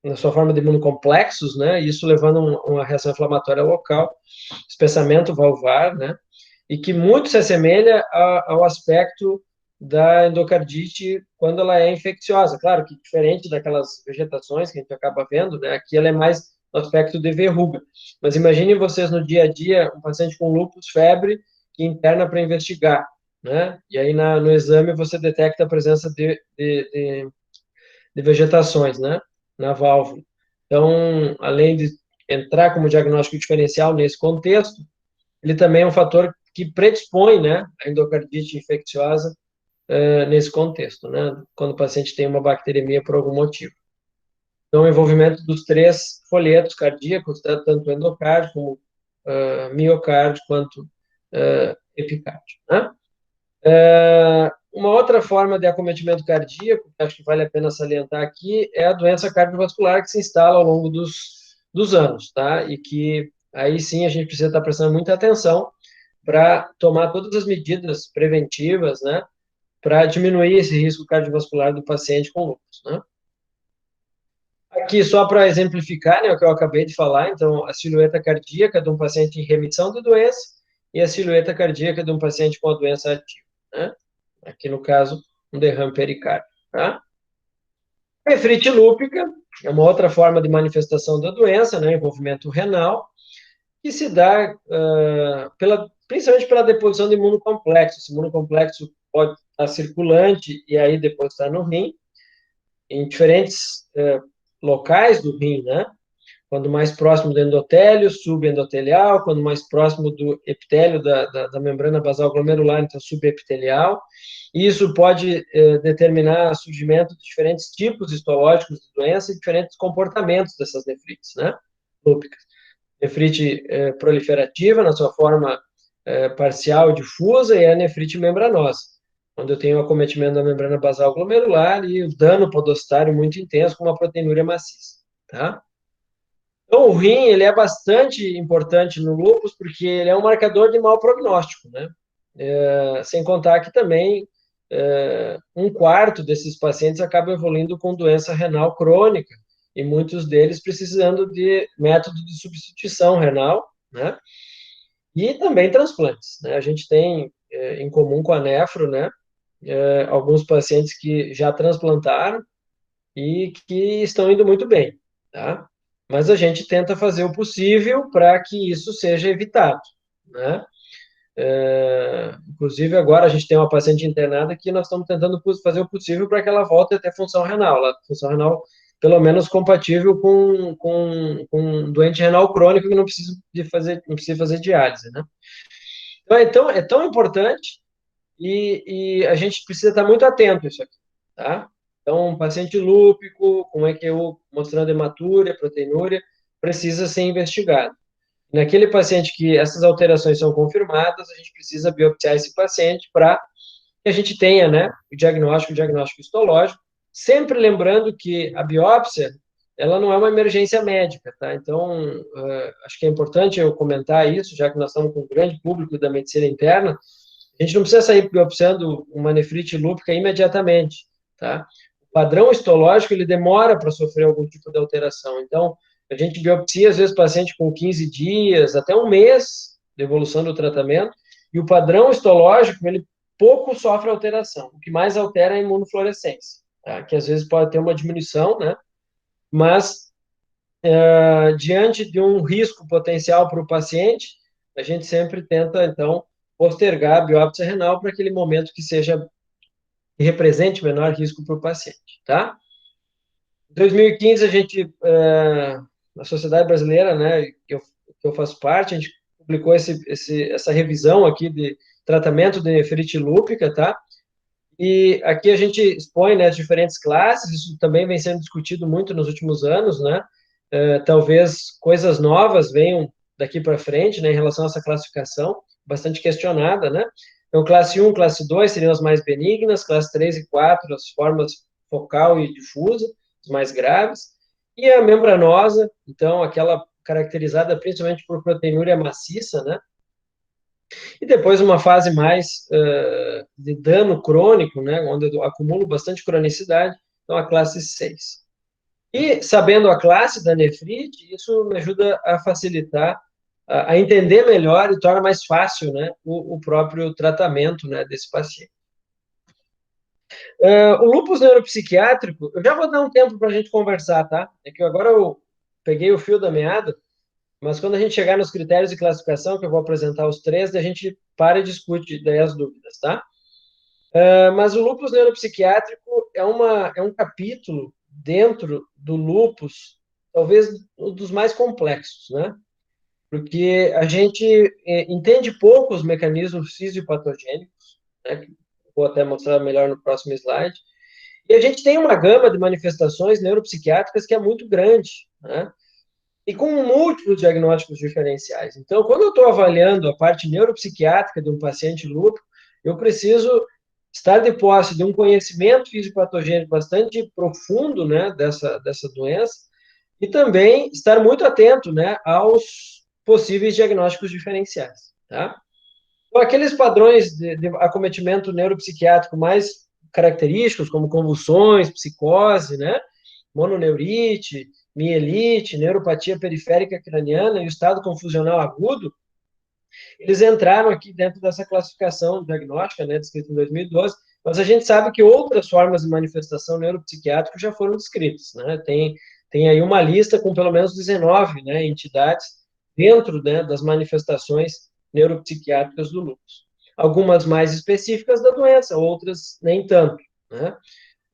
Na sua forma de imunocomplexos, né? Isso levando a uma reação inflamatória local, espessamento valvar, né? E que muito se assemelha ao aspecto da endocardite quando ela é infecciosa. Claro que diferente daquelas vegetações que a gente acaba vendo, né? Aqui ela é mais no aspecto de verruga. Mas imaginem vocês no dia a dia um paciente com lúpus, febre, que interna para investigar, né? E aí no exame você detecta a presença de vegetações, né? Na válvula. Então, além de entrar como diagnóstico diferencial nesse contexto, ele também é um fator que predispõe, né, a endocardite infecciosa nesse contexto, né, quando o paciente tem uma bacteremia por algum motivo. Então, o envolvimento dos três folhetos cardíacos, tanto endocárdio como miocárdio, quanto epicárdio, né? Uma outra forma de acometimento cardíaco, que acho que vale a pena salientar aqui, é a doença cardiovascular que se instala ao longo dos anos, tá? E que aí sim a gente precisa estar prestando muita atenção para tomar todas as medidas preventivas, né? Para diminuir esse risco cardiovascular do paciente com lúpus, né? Aqui, só para exemplificar, né, o que eu acabei de falar, então, a silhueta cardíaca de um paciente em remissão de doença e a silhueta cardíaca de um paciente com a doença ativa, né? Aqui, no caso, um derrame pericárdico, tá? A nefrite lúpica é uma outra forma de manifestação da doença, né, envolvimento renal, que se dá principalmente pela deposição de imunocomplexo. Esse imunocomplexo pode estar circulante e aí depositar no rim, em diferentes locais do rim, né? Quando mais próximo do endotélio, subendotelial, quando mais próximo do epitélio da membrana basal glomerular, então subepitelial. Isso pode determinar o surgimento de diferentes tipos histológicos de doença e diferentes comportamentos dessas nefrites, né? Lúpicas. Nefrite proliferativa, na sua forma parcial difusa, e a nefrite membranosa, onde eu tenho o acometimento da membrana basal glomerular e o dano podostário muito intenso com uma proteinúria maciça, tá? Então, o rim, ele é bastante importante no lúpus, porque ele é um marcador de mau prognóstico, né? Sem contar que também um quarto desses pacientes acaba evoluindo com doença renal crônica, e muitos deles precisando de método de substituição renal, né? E também transplantes, né? A gente tem em comum com a nefro, né? Alguns pacientes que já transplantaram e que estão indo muito bem, tá? Mas a gente tenta fazer o possível para que isso seja evitado, né? Inclusive, agora a gente tem uma paciente internada que nós estamos tentando fazer o possível para que ela volte a ter função renal. Função renal, pelo menos, compatível com um doente renal crônico que não precisa fazer diálise, né? Então, é tão importante e a gente precisa estar muito atento a isso aqui, tá? Então, um paciente lúpico, com EQU mostrando hematúria, proteinúria, precisa ser investigado. Naquele paciente que essas alterações são confirmadas, a gente precisa biopsiar esse paciente para que a gente tenha, né, o diagnóstico histológico, sempre lembrando que a biópsia, ela não é uma emergência médica, tá? Então, acho que é importante eu comentar isso, já que nós estamos com um grande público da medicina interna, a gente não precisa sair biopsiando uma nefrite lúpica imediatamente, tá? O padrão histológico, ele demora para sofrer algum tipo de alteração. Então, a gente biopsia, às vezes, paciente com 15 dias, até um mês de evolução do tratamento, e o padrão histológico, ele pouco sofre alteração. O que mais altera é a imunofluorescência, tá? Que às vezes pode ter uma diminuição, né? Mas, diante de um risco potencial para o paciente, a gente sempre tenta, então, postergar a biópsia renal para aquele momento que represente menor risco para o paciente, tá? Em 2015, a gente, na Sociedade Brasileira, né, que eu faço parte, a gente publicou essa revisão aqui de tratamento de nefrite lúpica, tá? E aqui a gente expõe, né, as diferentes classes, isso também vem sendo discutido muito nos últimos anos, né? Talvez coisas novas venham daqui para frente, né, em relação a essa classificação, bastante questionada, né? Então, classe 1, classe 2 seriam as mais benignas, classe 3 e 4, as formas focal e difusa, as mais graves, e a membranosa, então, aquela caracterizada principalmente por proteinúria maciça, né? E depois uma fase mais de dano crônico, né, onde eu acumulo bastante cronicidade, então a classe 6. E sabendo a classe da nefrite, isso me ajuda a facilitar, a entender melhor e torna mais fácil, né, o próprio tratamento, né, desse paciente. O lúpus neuropsiquiátrico, eu já vou dar um tempo para a gente conversar, tá? É que agora eu peguei o fio da meada, mas quando a gente chegar nos critérios de classificação, que eu vou apresentar os três, a gente para e discute daí as dúvidas, tá? Mas o lúpus neuropsiquiátrico é um capítulo dentro do lúpus, talvez um dos mais complexos, né? Porque a gente entende pouco os mecanismos fisiopatogênicos, né? Que vou até mostrar melhor no próximo slide. E a gente tem uma gama de manifestações neuropsiquiátricas que é muito grande, né? E com múltiplos diagnósticos diferenciais. Então, quando eu estou avaliando a parte neuropsiquiátrica de um paciente lúpico, eu preciso estar de posse de um conhecimento fisiopatogênico bastante profundo, né, dessa doença, e também estar muito atento, né, aos possíveis diagnósticos diferenciais, tá? Então, aqueles padrões de acometimento neuropsiquiátrico mais característicos, como convulsões, psicose, né, mononeurite, mielite, neuropatia periférica craniana e o estado confusional agudo, eles entraram aqui dentro dessa classificação diagnóstica, né, descrita em 2012, mas a gente sabe que outras formas de manifestação neuropsiquiátrica já foram descritas, né, tem aí uma lista com pelo menos 19, né, entidades dentro, né, das manifestações neuropsiquiátricas do lúpus. Algumas mais específicas da doença, outras nem tanto, né.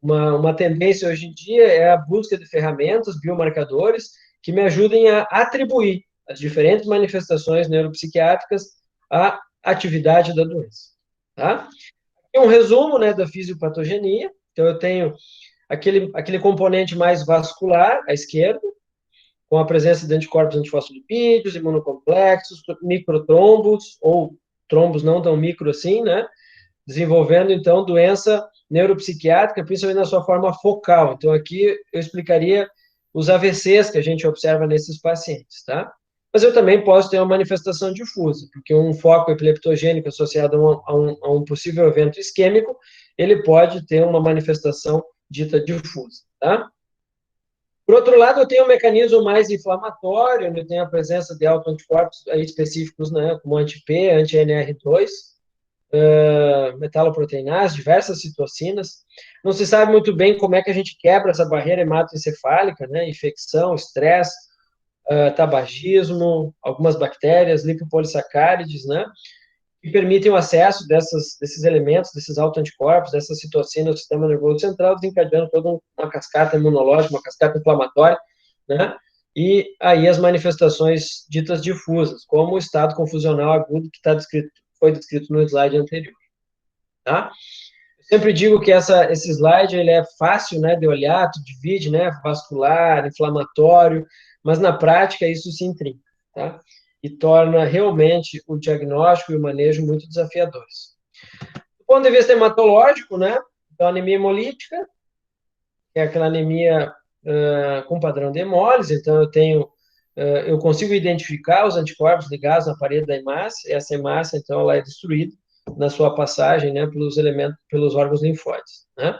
Uma tendência hoje em dia é a busca de ferramentas, biomarcadores, que me ajudem a atribuir as diferentes manifestações neuropsiquiátricas à atividade da doença. Tá? E um resumo, né, da fisiopatogenia. Então, eu tenho aquele componente mais vascular, à esquerda, com a presença de anticorpos antifosfolipídios, imunocomplexos, microtrombos, ou trombos não tão micro assim, né? Desenvolvendo, então, doença neuropsiquiátrica, principalmente na sua forma focal. Então, aqui eu explicaria os AVCs que a gente observa nesses pacientes, tá? Mas eu também posso ter uma manifestação difusa, porque um foco epileptogênico associado a um possível evento isquêmico, ele pode ter uma manifestação dita difusa, tá? Por outro lado, eu tenho um mecanismo mais inflamatório, onde eu tenho a presença de autoanticorpos aí específicos, né, como anti-P, anti-NR2, metaloproteinase, diversas citocinas. Não se sabe muito bem como é que a gente quebra essa barreira hematoencefálica, né? Infecção, estresse, tabagismo, algumas bactérias, lipopolissacárides, né? que permitem o acesso desses elementos, desses autoanticorpos, dessas citocinas no sistema nervoso central, desencadeando toda uma cascata imunológica, uma cascata inflamatória, né? E aí as manifestações ditas difusas, como o estado confusional agudo que foi descrito no slide anterior, tá? Eu sempre digo que esse slide ele é fácil, né, de olhar, tu divide, né, vascular, inflamatório, mas na prática isso se intrinca, tá? E torna realmente o diagnóstico e o manejo muito desafiadores. Do ponto de vista hematológico, né, então anemia hemolítica, que é aquela anemia com padrão de hemólise, então eu consigo identificar os anticorpos ligados na parede da hemácia, essa hemácia, então, ela é destruída na sua passagem, né, pelos órgãos linfóides, né,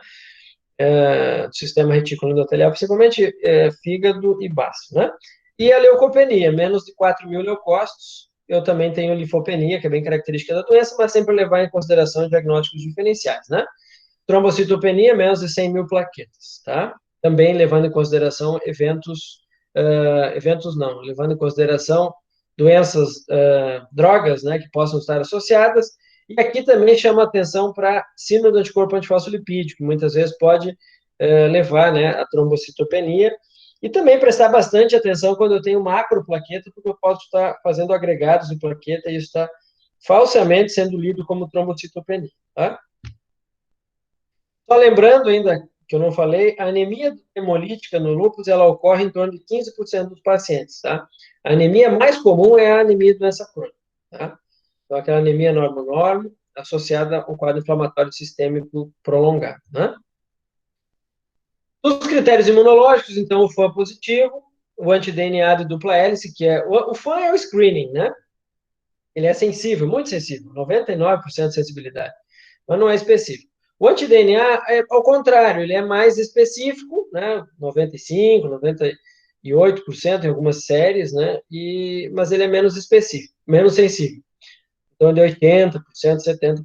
do sistema retículo endotelial, principalmente fígado e baço, né. E a leucopenia, menos de 4.000 leucócitos, eu também tenho linfopenia, que é bem característica da doença, mas sempre levar em consideração diagnósticos diferenciais, né. Trombocitopenia, menos de 100.000 plaquetas, tá? Também levando em consideração levando em consideração doenças, drogas, né, que possam estar associadas. E aqui também chama atenção para síndrome do anticorpo antifosfolipídico, que muitas vezes pode levar, né, a trombocitopenia. E também prestar bastante atenção quando eu tenho macroplaqueta, porque eu posso estar fazendo agregados de plaqueta e isso está falsamente sendo lido como trombocitopenia, tá? Só lembrando ainda, que eu não falei, a anemia hemolítica no lúpus, ela ocorre em torno de 15% dos pacientes, tá? A anemia mais comum é a anemia de doença crônica, tá? Então, aquela anemia normo-normo, associada ao quadro inflamatório sistêmico prolongado, né? Os critérios imunológicos, então, o FAM positivo, o anti-DNA de dupla hélice, que é... O FAM é o screening, né? Ele é sensível, muito sensível, 99% de sensibilidade, mas não é específico. O anti-DNA é ao contrário, ele é mais específico, né? 95%, 98% em algumas séries, né? Mas ele é menos específico, menos sensível. Então, de 80%, 70%.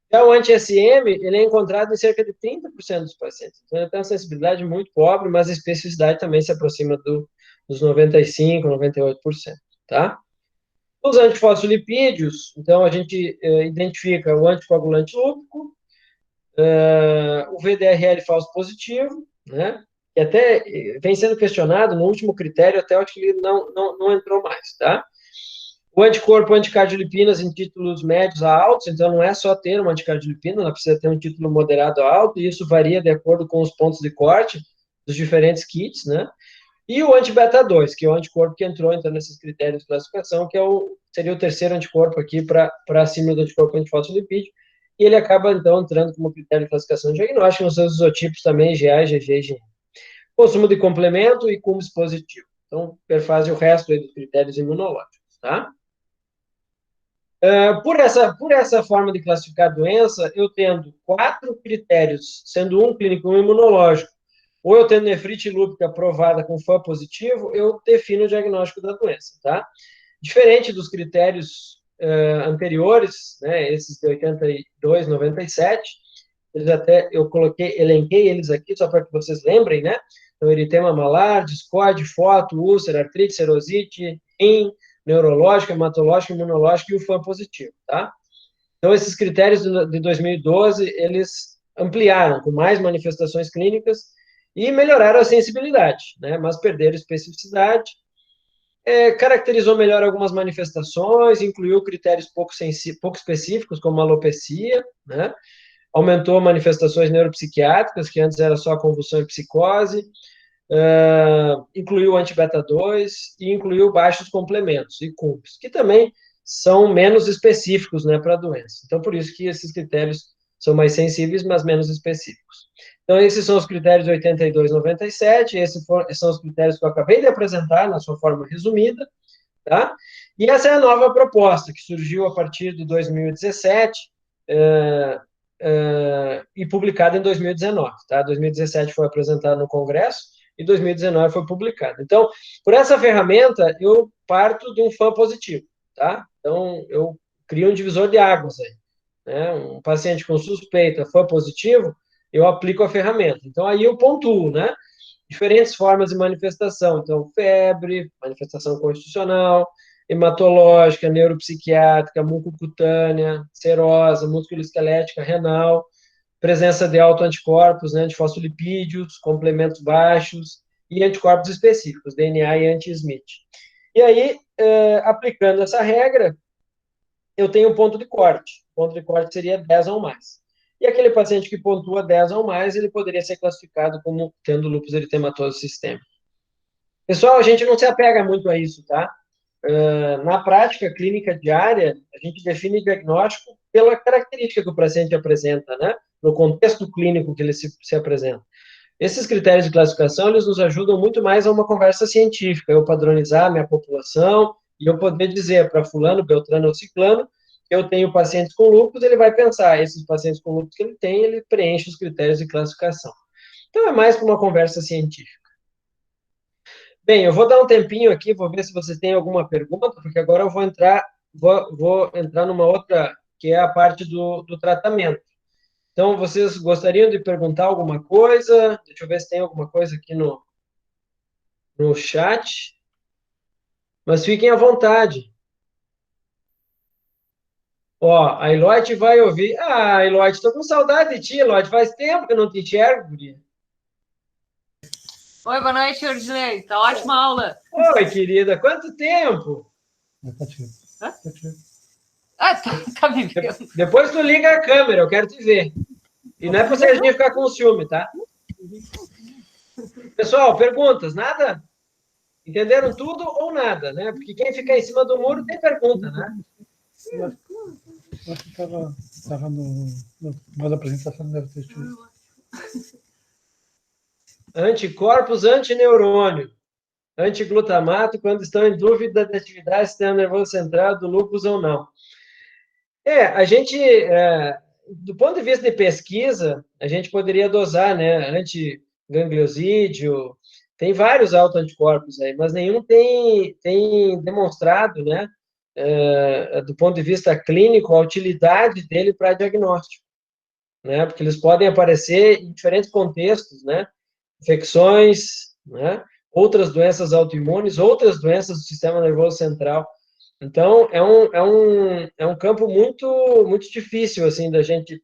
Já o anti-SM, ele é encontrado em cerca de 30% dos pacientes. Então, ele tem uma sensibilidade muito pobre, mas a especificidade também se aproxima dos 95%, 98%, tá? Os antifosfolipídios, então, a gente identifica o anticoagulante lúpico, o VDRL falso positivo, né? Que até vem sendo questionado no último critério, até acho que ele não entrou mais, tá? O anticorpo anticardiolipinas em títulos médios a altos, então não é só ter uma anticardiolipina, ela precisa ter um título moderado a alto, e isso varia de acordo com os pontos de corte dos diferentes kits, né? E o anti-beta 2, que é o anticorpo que entrou, então, nesses critérios de classificação, que seria o terceiro anticorpo aqui para cima do anticorpo antifosfolipídio, e ele acaba, então, entrando como critério de classificação diagnóstica nos seus isotipos também, GA, GG e GM. Consumo de complemento e cúmulos positivo. Então, perfaz o resto aí dos critérios imunológicos, tá? Por essa forma de classificar a doença, eu tendo 4 critérios, sendo um clínico e um imunológico, ou eu tendo nefrite lúpica provada com FAM positivo, eu defino o diagnóstico da doença, tá? Diferente dos critérios anteriores, né, esses de 82, 97, eu elenquei eles aqui só para que vocês lembrem, né? Então, eritema malar, discorde, foto, úlcera, artrite, serosite, rim, neurológica, hematológica, imunológica e o FAM positivo, tá? Então, esses critérios de 2012, eles ampliaram com mais manifestações clínicas e melhoraram a sensibilidade, né? Mas perderam especificidade, caracterizou melhor algumas manifestações, incluiu critérios pouco específicos, como alopecia, né? Aumentou manifestações neuropsiquiátricas, que antes era só convulsão e psicose, incluiu anti-beta 2 e incluiu baixos complementos e CUMPs, que também são menos específicos, né, para a doença. Então, por isso que esses critérios são mais sensíveis, mas menos específicos. Então, esses são os critérios 82 e 97, esses são os critérios que eu acabei de apresentar na sua forma resumida, tá? E essa é a nova proposta, que surgiu a partir de 2017, e publicada em 2019, tá? 2017 foi apresentado no Congresso, e 2019 foi publicado. Então, por essa ferramenta, eu parto de um FAM positivo, tá? Então, eu crio um divisor de águas aí, né? Um paciente com suspeita FAM positivo, eu aplico a ferramenta. Então, aí eu pontuo, né? Diferentes formas de manifestação. Então, febre, manifestação constitucional, hematológica, neuropsiquiátrica, mucocutânea, serosa, musculoesquelética, renal, presença de autoanticorpos, né, antifosfolipídios, complementos baixos e anticorpos específicos, DNA e anti-Smith. E aí, aplicando essa regra, eu tenho um ponto de corte. O ponto de corte seria 10 ou mais. E aquele paciente que pontua 10 ou mais, ele poderia ser classificado como tendo lúpus eritematoso sistêmico. Pessoal, a gente não se apega muito a isso, tá? Na prática clínica diária, a gente define diagnóstico pela característica que o paciente apresenta, né? No contexto clínico que ele se apresenta. Esses critérios de classificação, eles nos ajudam muito mais a uma conversa científica, eu padronizar a minha população e eu poder dizer para fulano, beltrano ou ciclano, que eu tenho pacientes com lúpus, ele vai pensar, esses pacientes com lúpus que ele tem, ele preenche os critérios de classificação. Então, é mais para uma conversa científica. Bem, eu vou dar um tempinho aqui, vou ver se vocês têm alguma pergunta, porque agora eu vou entrar numa outra, que é a parte do tratamento. Então, vocês gostariam de perguntar alguma coisa? Deixa eu ver se tem alguma coisa aqui no chat. Mas fiquem à vontade. Ó, a Eloite vai ouvir. Ah, Eloite, estou com saudade de ti, Eloite. Faz tempo que eu não te enxergo, guria. Oi, boa noite, Ordilei. Tá ótima aula. Oi, querida. Quanto tempo? Tá me vendo. Depois tu liga a câmera, eu quero te ver. E não é para vocês ficar com ciúme, tá? Pessoal, perguntas? Nada? Entenderam tudo ou nada, né? Porque quem fica em cima do muro tem pergunta, né? Eu acho que estava mas a apresentação deve ter tido. Anticorpos antineurônio, antiglutamato, quando estão em dúvida da atividade do sistema nervoso central, do lúpus ou não. A gente, do ponto de vista de pesquisa, a gente poderia dosar, né, antigangliosídeo, tem vários autoanticorpos aí, mas nenhum tem demonstrado, né, do ponto de vista clínico, a utilidade dele para diagnóstico, né, porque eles podem aparecer em diferentes contextos, né, infecções, né, outras doenças autoimunes, outras doenças do sistema nervoso central. Então, é um campo muito difícil, assim, da gente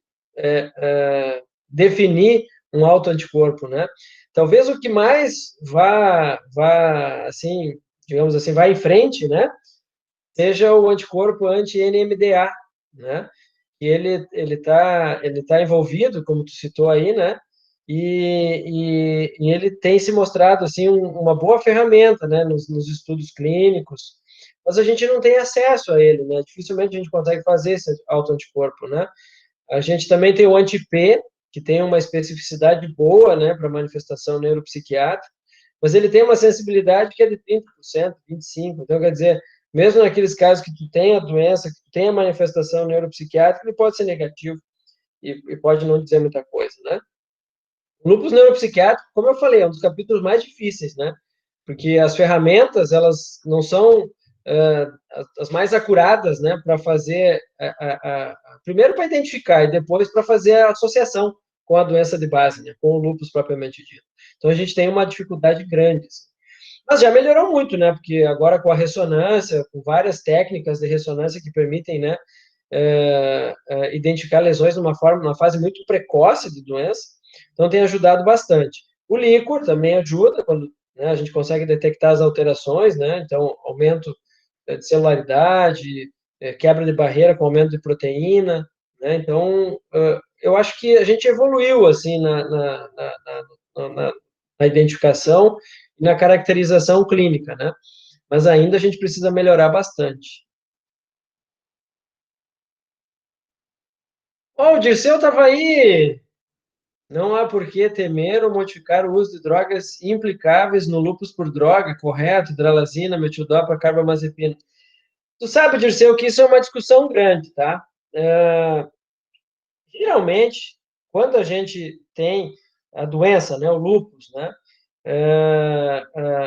definir um autoanticorpo, né? Talvez o que mais assim, digamos assim, vá em frente, né? Seja o anticorpo anti-NMDA, né? E ele tá envolvido, como tu citou aí, né? E ele tem se mostrado, assim, uma boa ferramenta, né? Nos estudos clínicos, mas a gente não tem acesso a ele, né? Dificilmente a gente consegue fazer esse autoanticorpo, né? A gente também tem o anti-P, que tem uma especificidade boa, né, para manifestação neuropsiquiátrica, mas ele tem uma sensibilidade que é de 30%, 25%. Então, quer dizer, mesmo naqueles casos que tu tem a doença, que tu tem a manifestação neuropsiquiátrica, ele pode ser negativo e pode não dizer muita coisa, né? O lúpus neuropsiquiátrico, como eu falei, é um dos capítulos mais difíceis, né? Porque as ferramentas, elas não são as mais acuradas, né, para fazer, primeiro para identificar e depois para fazer a associação com a doença de base, né, com o lúpus propriamente dito. Então, a gente tem uma dificuldade grande. Assim. Mas já melhorou muito, né, porque agora com a ressonância, com várias técnicas de ressonância que permitem, né, identificar lesões numa fase muito precoce de doença, então tem ajudado bastante. O líquor também ajuda, quando, né, a gente consegue detectar as alterações, né, então aumento de celularidade, quebra de barreira com aumento de proteína, né? Então, eu acho que a gente evoluiu, assim, na identificação e na caracterização clínica, né? Mas ainda a gente precisa melhorar bastante. O Dirceu estava aí! Não há por que temer ou modificar o uso de drogas implicáveis no lúpus por droga, correto? Hidralazina, metildopa, carbamazepina. Tu sabe, Dirceu, que isso é uma discussão grande, tá? Geralmente, quando a gente tem a doença, né, o lúpus, né,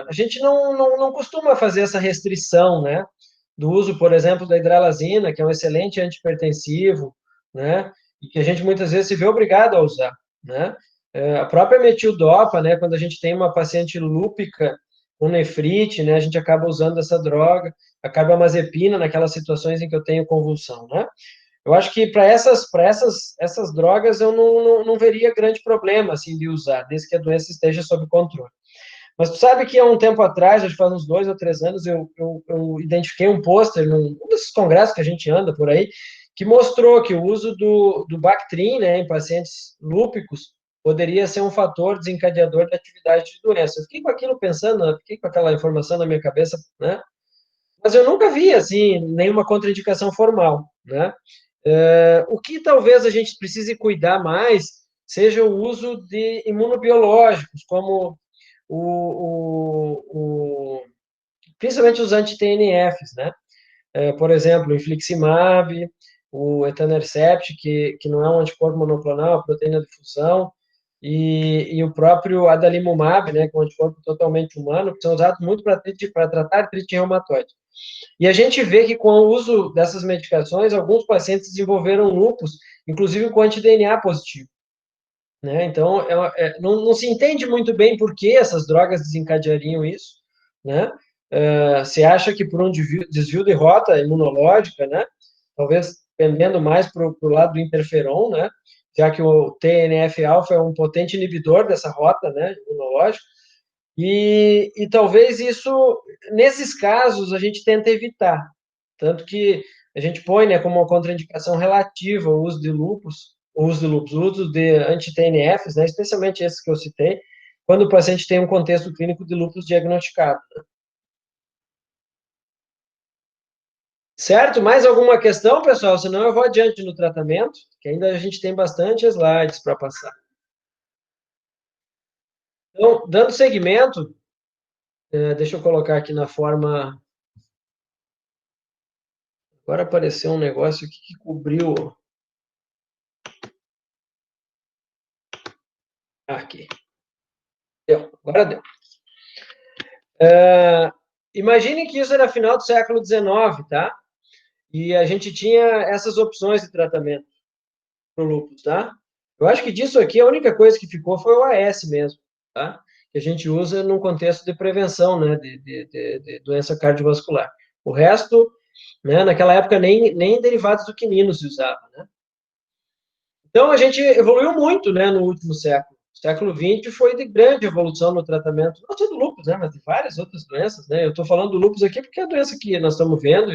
a gente não costuma fazer essa restrição, né, do uso, por exemplo, da hidralazina, que é um excelente antihipertensivo, né, e que a gente muitas vezes se vê obrigado a usar, né. A própria metildopa, né, quando a gente tem uma paciente lúpica com nefrite, né? A gente acaba usando essa droga, a carbamazepina naquelas situações em que eu tenho convulsão, né? Eu acho que para essas drogas eu não veria grande problema, assim, de usar, desde que a doença esteja sob controle. Mas tu sabe que há um tempo atrás, acho que faz uns 2 ou 3 anos, eu identifiquei um pôster num desses congressos que a gente anda por aí, que mostrou que o uso do Bactrim, né, em pacientes lúpicos, poderia ser um fator desencadeador da atividade de doença. Eu fiquei com aquilo pensando, fiquei com aquela informação na minha cabeça, né? Mas eu nunca vi, assim, nenhuma contraindicação formal, né? O que talvez a gente precise cuidar mais seja o uso de imunobiológicos, como principalmente os anti-TNFs, né? Por exemplo, o infliximab, o etanercept, que não é um anticorpo monoclonal, é uma proteína de fusão, e o próprio adalimumab, né, que é um anticorpo totalmente humano, que são usados muito para tratar artrite reumatoide. E a gente vê que com o uso dessas medicações, alguns pacientes desenvolveram lúpus, inclusive com anti-DNA positivo. Né? Então, não se entende muito bem por que essas drogas desencadeariam isso, né? Se acha que por um desvio de rota imunológica, né? Talvez pendendo mais para o lado do interferon, né? Já que o TNF-alfa é um potente inibidor dessa rota, né, imunológica, e talvez isso, nesses casos, a gente tenta evitar. Tanto que a gente põe, né, como uma contraindicação relativa o uso de lúpus, o uso de anti-TNFs, né, especialmente esses que eu citei, quando o paciente tem um contexto clínico de lúpus diagnosticado. Né? Certo? Mais alguma questão, pessoal? Senão eu vou adiante no tratamento, que ainda a gente tem bastante slides para passar. Então, dando seguimento, deixa eu colocar aqui na forma. Agora apareceu um negócio aqui que cobriu. Aqui. Deu. Agora deu. Imagine que isso era final do século XIX, tá? E a gente tinha essas opções de tratamento para o lúpus, tá? Eu acho que disso aqui a única coisa que ficou foi o AS mesmo, tá? Que a gente usa num contexto de prevenção, né? De doença cardiovascular. O resto, né? Naquela época nem derivados do quinino se usava, né? Então a gente evoluiu muito, né? No último século. O século XX foi de grande evolução no tratamento, não só do lúpus, né? Mas de várias outras doenças, né? Eu estou falando do lúpus aqui porque é a doença que nós estamos vendo,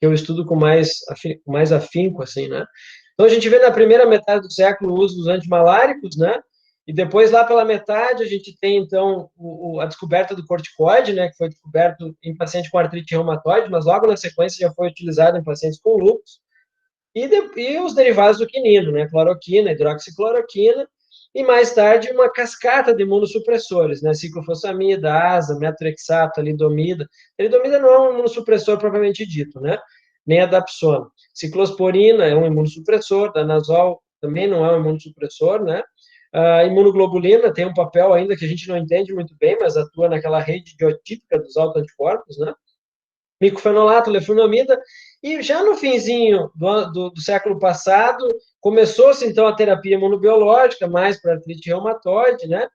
que eu estudo com mais afinco, assim, né? Então, a gente vê na primeira metade do século o uso dos antimaláricos, né? E depois, lá pela metade, a gente tem, então, a descoberta do corticoide, né? Que foi descoberto em paciente com artrite reumatoide, mas logo na sequência já foi utilizado em pacientes com lúpus. E os derivados do quinino, né? Cloroquina, hidroxicloroquina, e mais tarde uma cascata de imunossupressores, né? Ciclofosfamida, asa, metrexato, lidomida. Lidomida não é um imunossupressor propriamente dito, né? Nem a dapsona. Ciclosporina é um imunossupressor, danazol também não é um imunossupressor, né? A imunoglobulina tem um papel ainda que a gente não entende muito bem, mas atua naquela rede biotípica dos autoanticorpos, né? Micofenolato, leflunomida, e já no finzinho do século passado, começou-se, então, a terapia imunobiológica, mais para artrite reumatoide, né?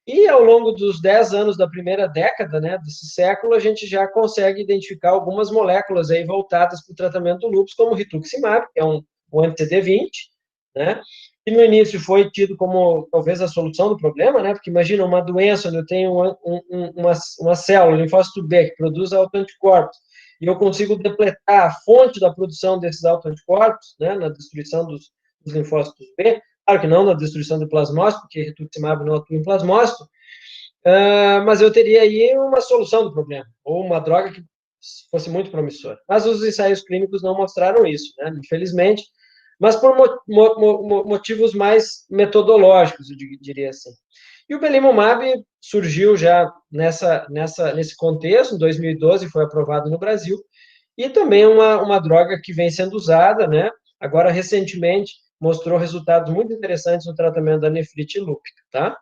E ao longo dos 10 anos da primeira década, né, desse século, a gente já consegue identificar algumas moléculas aí voltadas para o tratamento do lúpus, como o rituximab, que é um anti-CD20, né? Que no início foi tido como talvez a solução do problema, né? Porque imagina uma doença onde eu tenho uma célula, linfócito B, que produz autoanticorpos, e eu consigo depletar a fonte da produção desses autoanticorpos, né, na destruição dos linfócitos B, claro que não na destruição de plasmócito, porque rituximab não atua em plasmócito, mas eu teria aí uma solução do problema, ou uma droga que fosse muito promissora. Mas os ensaios clínicos não mostraram isso, né, infelizmente, mas por motivos mais metodológicos, eu diria assim. E o belimumab surgiu já nesse contexto, em 2012 foi aprovado no Brasil, e também uma droga que vem sendo usada, né? Agora, recentemente, mostrou resultados muito interessantes no tratamento da nefrite lúpica, tá?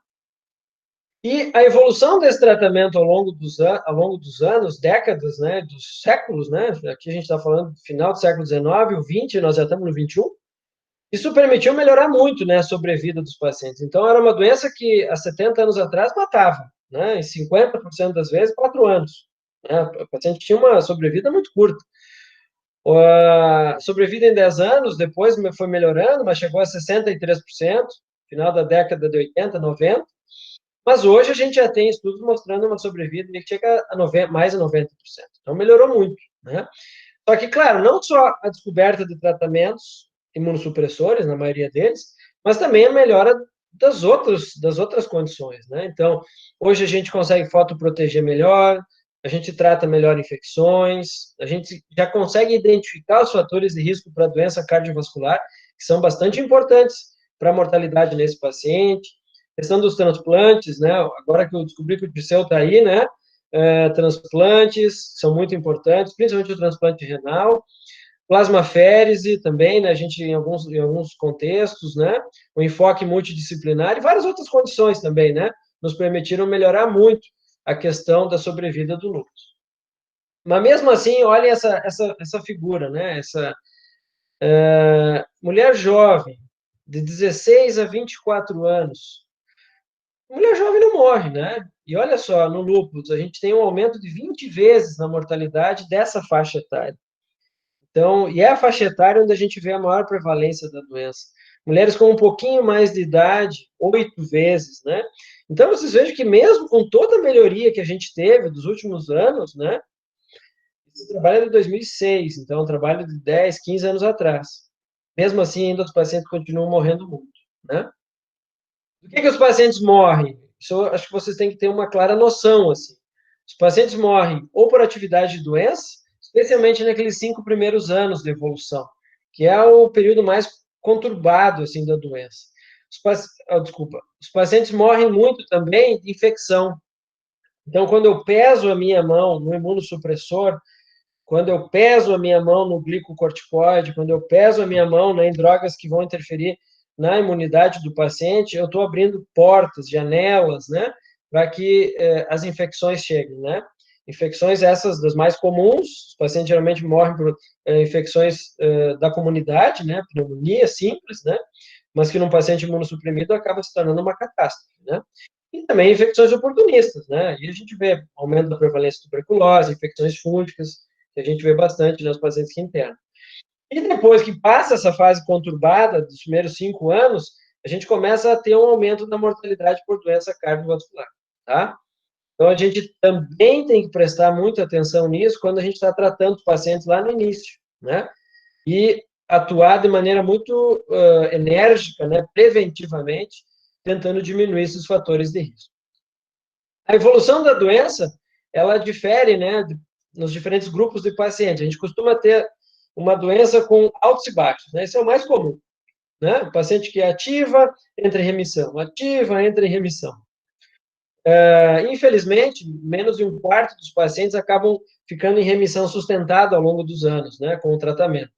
E a evolução desse tratamento ao longo dos anos, décadas, né, dos séculos, né? Aqui a gente está falando do final do século XIX, o XX, nós já estamos no XXI, isso permitiu melhorar muito, né, a sobrevida dos pacientes. Então, era uma doença que, há 70 anos atrás, matava, né? Em 50% das vezes, 4 anos. Né? O paciente tinha uma sobrevida muito curta. A sobrevida em 10 anos, depois foi melhorando, mas chegou a 63%, final da década de 80, 90. Mas hoje a gente já tem estudos mostrando uma sobrevida que chega a 90, mais de 90%. Então melhorou muito, né? Só que, claro, não só a descoberta de tratamentos imunossupressores, na maioria deles, mas também a melhora das outras condições, né? Então, hoje a gente consegue fotoproteger melhor, a gente trata melhor infecções, a gente já consegue identificar os fatores de risco para doença cardiovascular, que são bastante importantes para a mortalidade nesse paciente. Questão dos transplantes, né? Agora que eu descobri que o Dirceu está aí, né? Transplantes são muito importantes, principalmente o transplante renal. Plasmaférese também, né? A gente, em alguns contextos, né? O enfoque multidisciplinar e várias outras condições também, né? Nos permitiram melhorar muito a questão da sobrevida do lúpus. Mas mesmo assim, olhem essa figura, né? Essa mulher jovem, de 16 a 24 anos. Mulher jovem não morre, né? E olha só, no lúpus, a gente tem um aumento de 20 vezes na mortalidade dessa faixa etária. Então, e é a faixa etária onde a gente vê a maior prevalência da doença. Mulheres com um pouquinho mais de idade, 8 vezes, né? Então, vocês vejam que mesmo com toda a melhoria que a gente teve dos últimos anos, né? Esse trabalho é de 2006, então é um trabalho de 10, 15 anos atrás. Mesmo assim, ainda os pacientes continuam morrendo muito, né? Do que os pacientes morrem? Isso eu acho que vocês têm que ter uma clara noção, assim. Os pacientes morrem ou por atividade de doença, especialmente naqueles 5 primeiros anos de evolução, que é o período mais conturbado, assim, da doença. Os pacientes morrem muito também de infecção. Então, quando eu peso a minha mão no imunossupressor, quando eu peso a minha mão no glicocorticoide, quando eu peso a minha mão, né, em drogas que vão interferir na imunidade do paciente, eu estou abrindo portas, janelas, né, para que as infecções cheguem, né? Infecções essas das mais comuns, os pacientes geralmente morrem por infecções da comunidade, né, pneumonia simples, né, mas que num paciente imunossuprimido acaba se tornando uma catástrofe, né? E também infecções oportunistas, né? E a gente vê aumento da prevalência de tuberculose, infecções fúngicas, que a gente vê bastante nos pacientes que internam. E depois que passa essa fase conturbada dos primeiros 5 anos, a gente começa a ter um aumento da mortalidade por doença cardiovascular, tá? Então, a gente também tem que prestar muita atenção nisso quando a gente está tratando os pacientes lá no início, né? E atuar de maneira muito enérgica, né, preventivamente, tentando diminuir esses fatores de risco. A evolução da doença, ela difere, né, nos diferentes grupos de pacientes. A gente costuma ter uma doença com altos e baixos, né? Esse é o mais comum, né? O paciente que é ativa, entra em remissão, ativa, entra em remissão. Infelizmente, menos de um quarto dos pacientes acabam ficando em remissão sustentada ao longo dos anos, né, com o tratamento.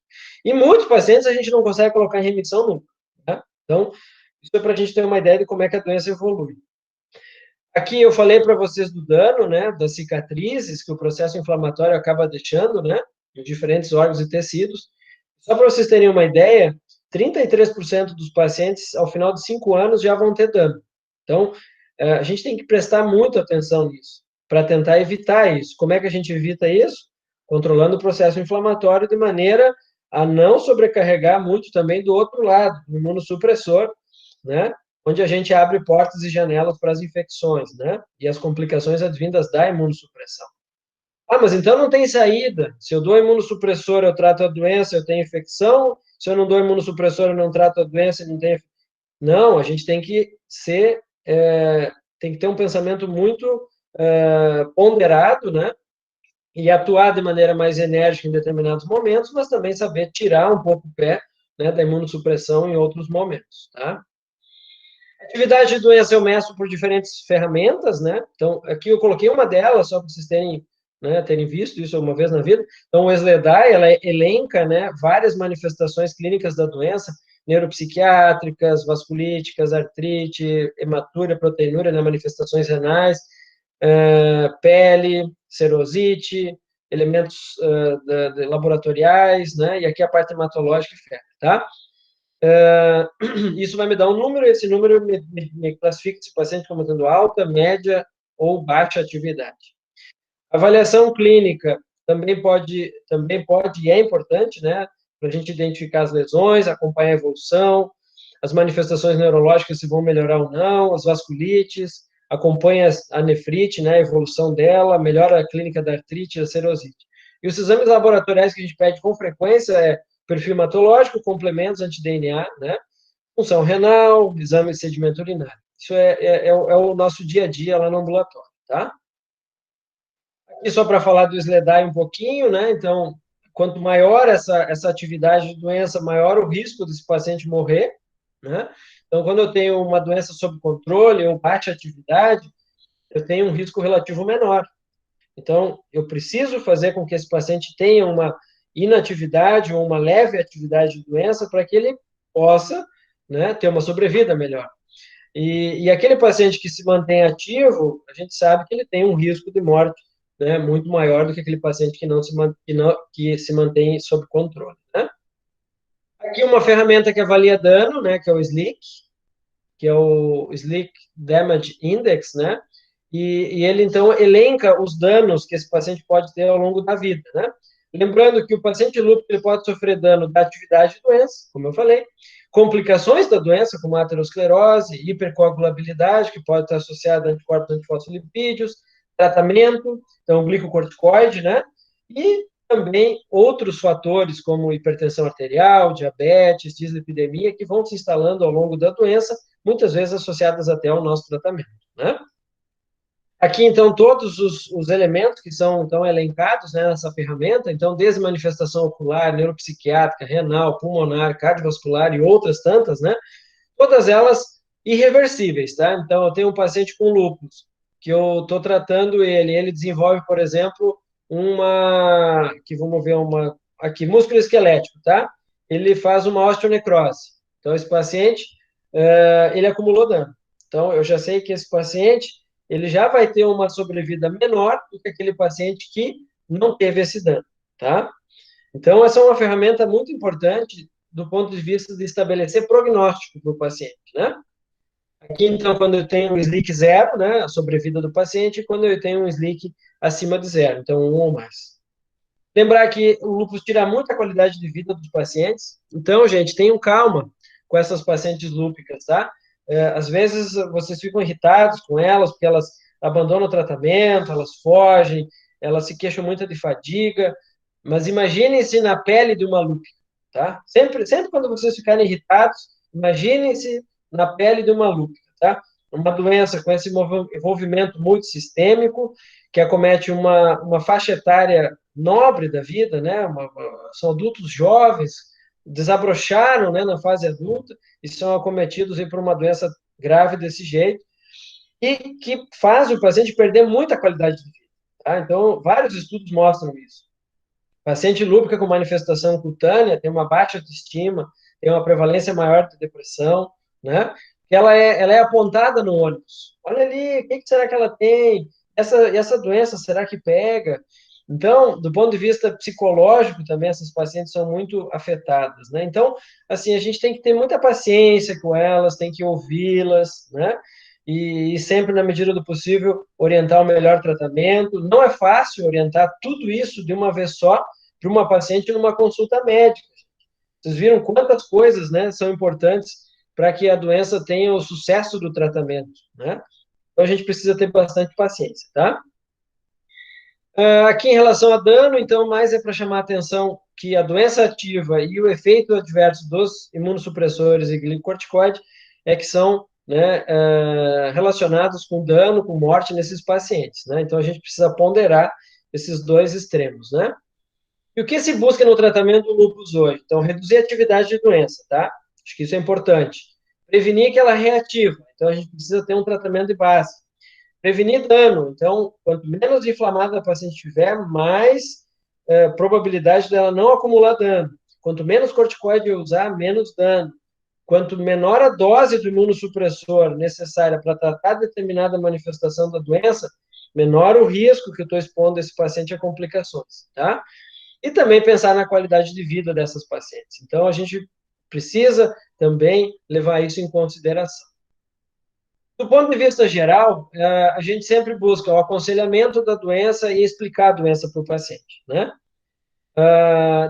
E muitos pacientes a gente não consegue colocar em remissão nunca, né? Então, isso é para a gente ter uma ideia de como é que a doença evolui. Aqui eu falei para vocês do dano, né, das cicatrizes que o processo inflamatório acaba deixando, né, em diferentes órgãos e tecidos. Só para vocês terem uma ideia, 33% dos pacientes, ao final de 5 anos, já vão ter dano. Então, a gente tem que prestar muita atenção nisso, para tentar evitar isso. Como é que a gente evita isso? Controlando o processo inflamatório de maneira a não sobrecarregar muito também do outro lado, no imunossupressor, né? Onde a gente abre portas e janelas para as infecções, né? E as complicações advindas da imunossupressão. Ah, mas então não tem saída. Se eu dou imunossupressor, eu trato a doença, eu tenho infecção. Se eu não dou imunossupressor, eu não trato a doença, não tenho... Não, a gente tem que ser... tem que ter um pensamento muito ponderado, né? E atuar de maneira mais enérgica em determinados momentos, mas também saber tirar um pouco o pé, né, da imunossupressão em outros momentos, tá? Atividade de doença eu meço por diferentes ferramentas, né? Então, aqui eu coloquei uma delas, só para vocês terem visto isso uma vez na vida. Então, o SLEDAI, ela elenca, né, várias manifestações clínicas da doença, neuropsiquiátricas, vasculíticas, artrite, hematúria, proteinúria, né, manifestações renais, pele, serosite, elementos laboratoriais, né? E aqui a parte hematológica e febre, tá? Isso vai me dar um número, esse número me classifica esse paciente como tendo alta, média ou baixa atividade. A avaliação clínica também pode e é importante, né, para a gente identificar as lesões, acompanhar a evolução, as manifestações neurológicas se vão melhorar ou não, as vasculites, acompanha a nefrite, né, a evolução dela, melhora a clínica da artrite e da serosite. E os exames laboratoriais que a gente pede com frequência é perfil hematológico, complementos anti-DNA, né, função renal, exame de sedimento urinário. Isso é o nosso dia a dia lá no ambulatório, tá? Aqui só para falar do SLEDAI um pouquinho, né? Então, quanto maior essa atividade de doença, maior o risco desse paciente morrer, né? Então, quando eu tenho uma doença sob controle ou baixa atividade, eu tenho um risco relativo menor. Então, eu preciso fazer com que esse paciente tenha uma inatividade ou uma leve atividade de doença para que ele possa, né, ter uma sobrevida melhor. E aquele paciente que se mantém ativo, a gente sabe que ele tem um risco de morte, né, muito maior do que aquele paciente que se mantém sob controle, né? Aqui uma ferramenta que avalia dano, né, que é o SLEEK, que é o Sleep Damage Index, né? E ele, então, elenca os danos que esse paciente pode ter ao longo da vida, né? Lembrando que o paciente lúpico ele pode sofrer dano da atividade de doença, como eu falei, complicações da doença, como aterosclerose, hipercoagulabilidade, que pode estar associada a anticorpos antifosfolipídios, tratamento, então, glicocorticoide, né? E também outros fatores, como hipertensão arterial, diabetes, dislipidemia, que vão se instalando ao longo da doença, muitas vezes associadas até ao nosso tratamento, né? Aqui, então, todos os elementos que são, então, elencados, né, nessa ferramenta, então, desde manifestação ocular, neuropsiquiátrica, renal, pulmonar, cardiovascular e outras tantas, né, todas elas irreversíveis, tá? Então, eu tenho um paciente com lúpus, que eu estou tratando ele desenvolve, por exemplo, aqui, músculo esquelético, tá? Ele faz uma osteonecrose. Então, esse paciente, ele acumulou dano. Então, eu já sei que esse paciente, ele já vai ter uma sobrevida menor do que aquele paciente que não teve esse dano, tá? Então, essa é uma ferramenta muito importante do ponto de vista de estabelecer prognóstico para o paciente, né? Aqui, então, quando eu tenho um SLEEK zero, né, a sobrevida do paciente, e quando eu tenho um SLEEK acima de zero, então 1 ou mais. Lembrar que o lúpus tira muita qualidade de vida dos pacientes, então, gente, tenham calma com essas pacientes lúpicas, tá? Às vezes, vocês ficam irritados com elas, porque elas abandonam o tratamento, elas fogem, elas se queixam muito de fadiga, mas imaginem-se na pele de uma lúpica, tá? Sempre quando vocês ficarem irritados, imaginem-se na pele de uma lúpica, tá? Uma doença com esse envolvimento multissistêmico, que acomete uma faixa etária nobre da vida, né? São adultos jovens, desabrocharam, né, na fase adulta e são acometidos aí por uma doença grave desse jeito e que faz o paciente perder muita qualidade de vida, tá? Então, vários estudos mostram isso. Paciente lúpica com manifestação cutânea tem uma baixa autoestima, tem uma prevalência maior de depressão, né? Ela é apontada no ônibus. Olha ali, o que será que ela tem? Essa doença, será que pega? Então, do ponto de vista psicológico também, essas pacientes são muito afetadas, né? Então, assim, a gente tem que ter muita paciência com elas, tem que ouvi-las, né? E sempre, na medida do possível, orientar o melhor tratamento. Não é fácil orientar tudo isso de uma vez só para uma paciente numa consulta médica. Vocês viram quantas coisas, né, são importantes para que a doença tenha o sucesso do tratamento, né? Então, a gente precisa ter bastante paciência, tá? Aqui, em relação a dano, então, mais é para chamar a atenção que a doença ativa e o efeito adverso dos imunossupressores e glicocorticoide é que são, né, relacionados com dano, com morte nesses pacientes, né? Então, a gente precisa ponderar esses dois extremos, né? E o que se busca no tratamento do lúpus hoje? Então, reduzir a atividade de doença, tá? Acho que isso é importante. Prevenir que ela reativa. Então, a gente precisa ter um tratamento de base. Prevenir dano. Então, quanto menos inflamada a paciente tiver, mais probabilidade dela não acumular dano. Quanto menos corticoide eu usar, menos dano. Quanto menor a dose do imunossupressor necessária para tratar determinada manifestação da doença, menor o risco que eu estou expondo esse paciente a complicações, tá? E também pensar na qualidade de vida dessas pacientes. Então, a gente precisa também levar isso em consideração. Do ponto de vista geral, a gente sempre busca o aconselhamento da doença e explicar a doença para o paciente, né?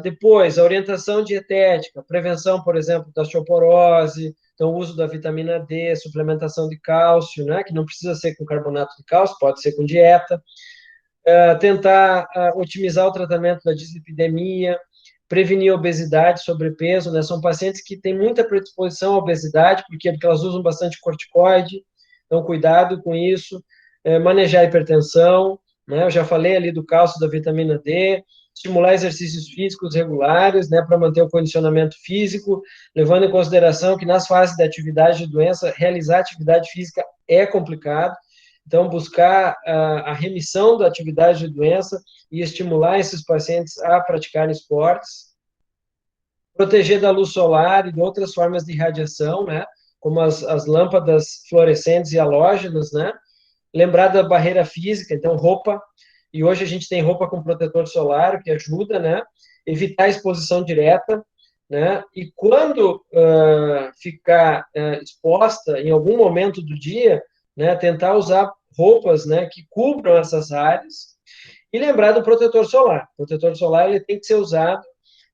Depois, a orientação dietética, prevenção, por exemplo, da osteoporose, então, o uso da vitamina D, suplementação de cálcio, né? Que não precisa ser com carbonato de cálcio, pode ser com dieta. Tentar otimizar o tratamento da dislipidemia, prevenir a obesidade, sobrepeso, né? São pacientes que têm muita predisposição à obesidade, porque elas usam bastante corticoide, então cuidado com isso. Manejar a hipertensão, né? Eu já falei ali do cálcio, da vitamina D, estimular exercícios físicos regulares, né, para manter o condicionamento físico, levando em consideração que nas fases de atividade de doença, realizar atividade física é complicado, então buscar a remissão da atividade de doença e estimular esses pacientes a praticarem esportes, proteger da luz solar e de outras formas de radiação, né, como as lâmpadas fluorescentes e halógenas, né, lembrar da barreira física, então roupa, e hoje a gente tem roupa com protetor solar, o que ajuda, né, evitar a exposição direta, né, e quando ficar exposta em algum momento do dia, né, tentar usar roupas, né, que cubram essas áreas, e lembrar do protetor solar. O protetor solar ele tem que ser usado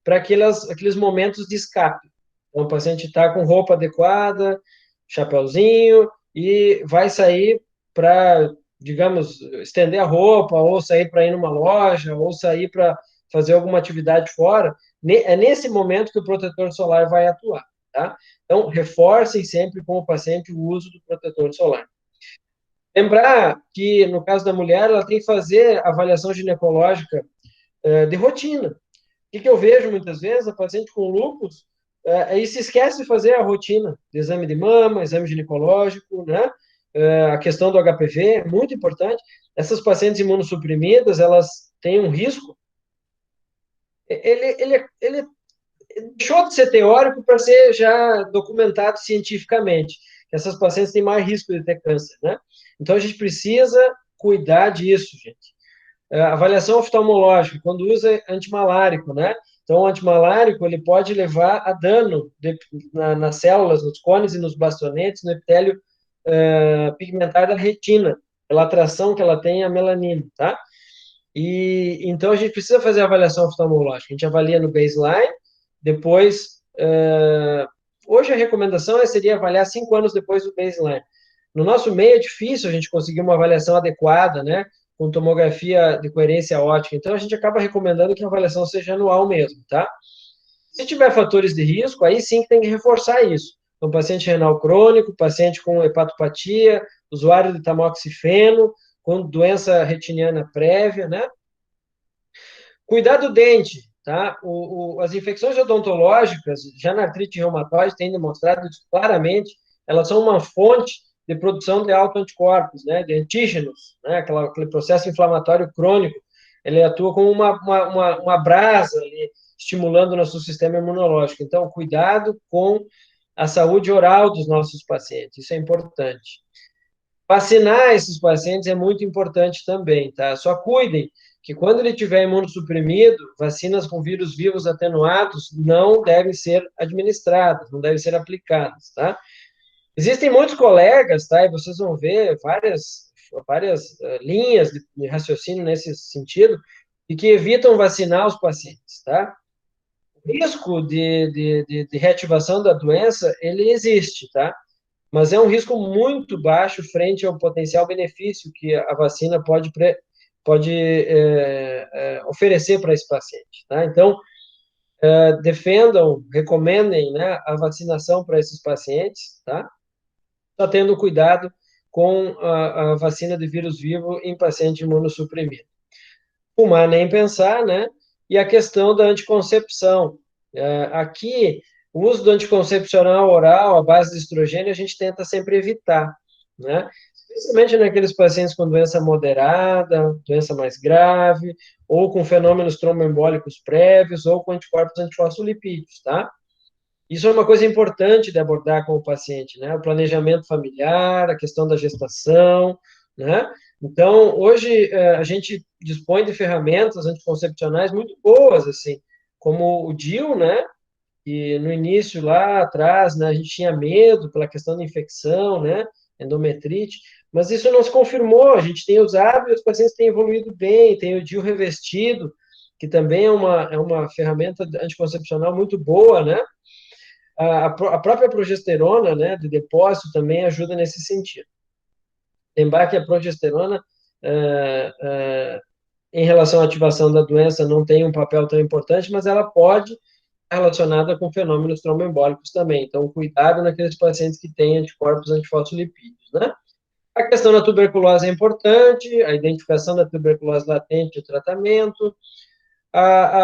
para aqueles momentos de escape. Então, o paciente está com roupa adequada, chapéuzinho, e vai sair para, digamos, estender a roupa, ou sair para ir numa loja, ou sair para fazer alguma atividade fora. É nesse momento que o protetor solar vai atuar, tá? Então, reforcem sempre com o paciente o uso do protetor solar. Lembrar que, no caso da mulher, ela tem que fazer avaliação ginecológica de rotina. O que eu vejo muitas vezes, a paciente com lúpus, aí se esquece de fazer a rotina de exame de mama, exame ginecológico, né? A questão do HPV é muito importante. Essas pacientes imunossuprimidas, elas têm um risco. Ele deixou de ser teórico para ser já documentado cientificamente. Essas pacientes têm mais risco de ter câncer, né? Então, a gente precisa cuidar disso, gente. Avaliação oftalmológica, quando usa antimalárico, né? Então, o antimalárico, ele pode levar a dano nas células, nos cones e nos bastonetes, no epitélio pigmentar da retina, pela atração que ela tem à melanina, tá? E, então, a gente precisa fazer a avaliação oftalmológica. A gente avalia no baseline, depois... hoje, a recomendação seria avaliar 5 anos depois do baseline. No nosso meio, é difícil a gente conseguir uma avaliação adequada, né? Com tomografia de coerência óptica. Então, a gente acaba recomendando que a avaliação seja anual mesmo, tá? Se tiver fatores de risco, aí sim que tem que reforçar isso. Então, paciente renal crônico, paciente com hepatopatia, usuário de tamoxifeno, com doença retiniana prévia, né? Cuidar do dente, tá? As infecções odontológicas, já na artrite reumatoide, têm demonstrado isso claramente, elas são uma fonte de produção de autoanticorpos, né, de antígenos, né, aquele processo inflamatório crônico, ele atua como uma brasa ali, estimulando o nosso sistema imunológico. Então, cuidado com a saúde oral dos nossos pacientes, isso é importante. Vacinar esses pacientes é muito importante também, tá? Só cuidem que quando ele tiver imunossuprimido, vacinas com vírus vivos atenuados não devem ser administradas, não devem ser aplicadas, tá? Existem muitos colegas, tá? E vocês vão ver várias linhas de raciocínio nesse sentido, e que evitam vacinar os pacientes, tá? O risco de reativação da doença, ele existe, tá? Mas é um risco muito baixo frente ao potencial benefício que a vacina pode oferecer para esse paciente, tá? Então, defendam, recomendem, né, a vacinação para esses pacientes, tá? Só tendo cuidado com a vacina de vírus vivo em paciente imunossuprimido. Fumar nem pensar, né? E a questão da anticoncepção. Aqui, o uso do anticoncepcional oral à base de estrogênio a gente tenta sempre evitar, né? Especialmente naqueles pacientes com doença moderada, doença mais grave, ou com fenômenos tromboembólicos prévios, ou com anticorpos antifosfolipídios, tá? Isso é uma coisa importante de abordar com o paciente, né? O planejamento familiar, a questão da gestação, né? Então, hoje, a gente dispõe de ferramentas anticoncepcionais muito boas, assim, como o DIU, né? E no início, lá atrás, né, a gente tinha medo pela questão da infecção, né? endometrite, mas isso não se confirmou, a gente tem usado e os pacientes têm evoluído bem, tem o DIU revestido, que também é uma ferramenta anticoncepcional muito boa, né? A própria progesterona, né, de depósito também ajuda nesse sentido. Lembrar que a progesterona, em relação à ativação da doença, não tem um papel tão importante, mas ela pode estar relacionada com fenômenos tromboembólicos também. Então, cuidado naqueles pacientes que têm anticorpos antifosfolipídios, né? A questão da tuberculose é importante, a identificação da tuberculose latente e o tratamento,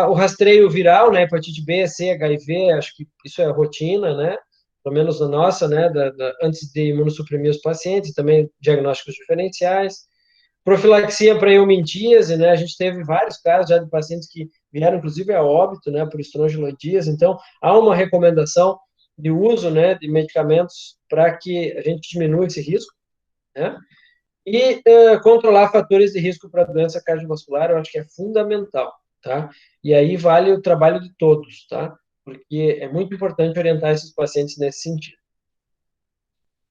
o rastreio viral, né, hepatite B, C, HIV, acho que isso é rotina, né, pelo menos na nossa, né, antes de imunossuprimir os pacientes, também diagnósticos diferenciais, profilaxia para eumintíase, né, a gente teve vários casos já de pacientes que vieram, inclusive, a óbito, né, por estrongiloidíase, então, há uma recomendação de uso, né, de medicamentos para que a gente diminua esse risco, né, e controlar fatores de risco para doença cardiovascular, eu acho que é fundamental, tá? E aí vale o trabalho de todos, tá? Porque é muito importante orientar esses pacientes nesse sentido.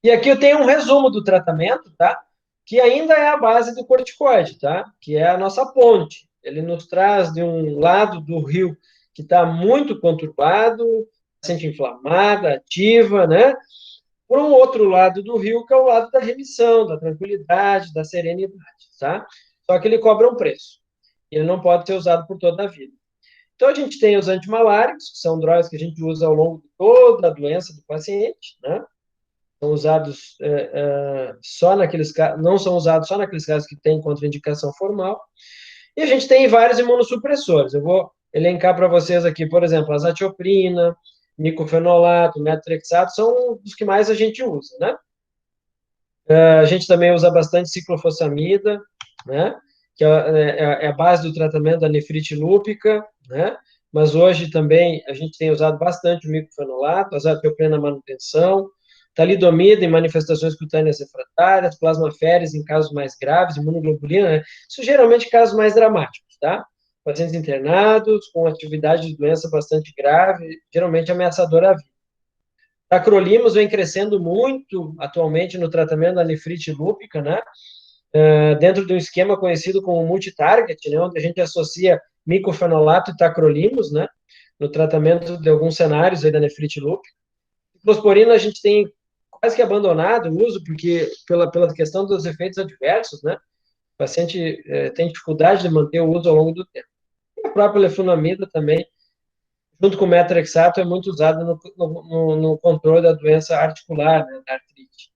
E aqui eu tenho um resumo do tratamento, tá? Que ainda é a base do corticoide, tá? Que é a nossa ponte. Ele nos traz de um lado do rio que está muito conturbado, paciente inflamada, ativa, né? Por um outro lado do rio, que é o lado da remissão, da tranquilidade, da serenidade, tá? Só que ele cobra um preço. Ele não pode ser usado por toda a vida. Então, a gente tem os antimaláricos, que são drogas que a gente usa ao longo de toda a doença do paciente, né? São usados só naqueles casos, não são usados só naqueles casos que têm contraindicação formal. E a gente tem vários imunossupressores. Eu vou elencar para vocês aqui, por exemplo, azatioprina, micofenolato, metotrexato, são os que mais a gente usa, né? A gente também usa bastante ciclofosfamida, né? Que é a base do tratamento da nefrite lúpica, né? Mas hoje também a gente tem usado bastante o micofenolato, azatioprina na manutenção, talidomida em manifestações cutâneas refratárias, plasmaféres em casos mais graves, imunoglobulina, né? Isso geralmente casos mais dramáticos, tá? Pacientes internados com atividade de doença bastante grave, geralmente ameaçadora à vida. Tacrolimus vem crescendo muito atualmente no tratamento da nefrite lúpica, né? Dentro de um esquema conhecido como multitarget, né? Onde a gente associa micofenolato e tacrolimus, né? No tratamento de alguns cenários aí da nefrite lúpica. Ciclosporina a gente tem quase que abandonado o uso, porque pela questão dos efeitos adversos, né? O paciente tem dificuldade de manter o uso ao longo do tempo. E a própria leflunomida também, junto com o metotrexato, é muito usado no controle da doença articular, né, da artrite.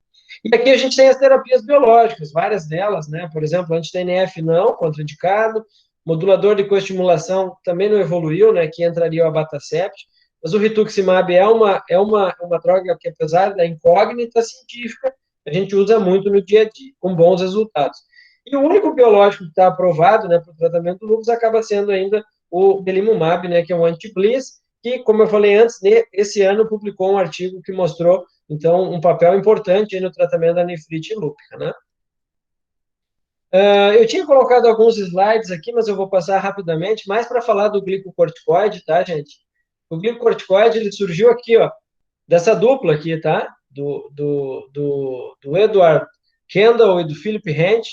E aqui a gente tem as terapias biológicas, várias delas, né? Por exemplo, anti-TNF não, contraindicado, modulador de coestimulação também não evoluiu, né? Que entraria o abatacept, mas o rituximab é uma droga que, apesar da incógnita científica, a gente usa muito no dia a dia, com bons resultados. E o único biológico que está aprovado, né, para o tratamento do lúpus acaba sendo ainda o belimumab, né, que é um anti-Bliss, que, como eu falei antes, esse ano publicou um artigo que mostrou, então, um papel importante no tratamento da nefrite lúpica, né? Eu tinha colocado alguns slides aqui, mas eu vou passar rapidamente, mais para falar do glicocorticoide, tá, gente? O glicocorticoide, ele surgiu aqui, ó, dessa dupla aqui, tá? Do Edward Kendall e do Philip Hent,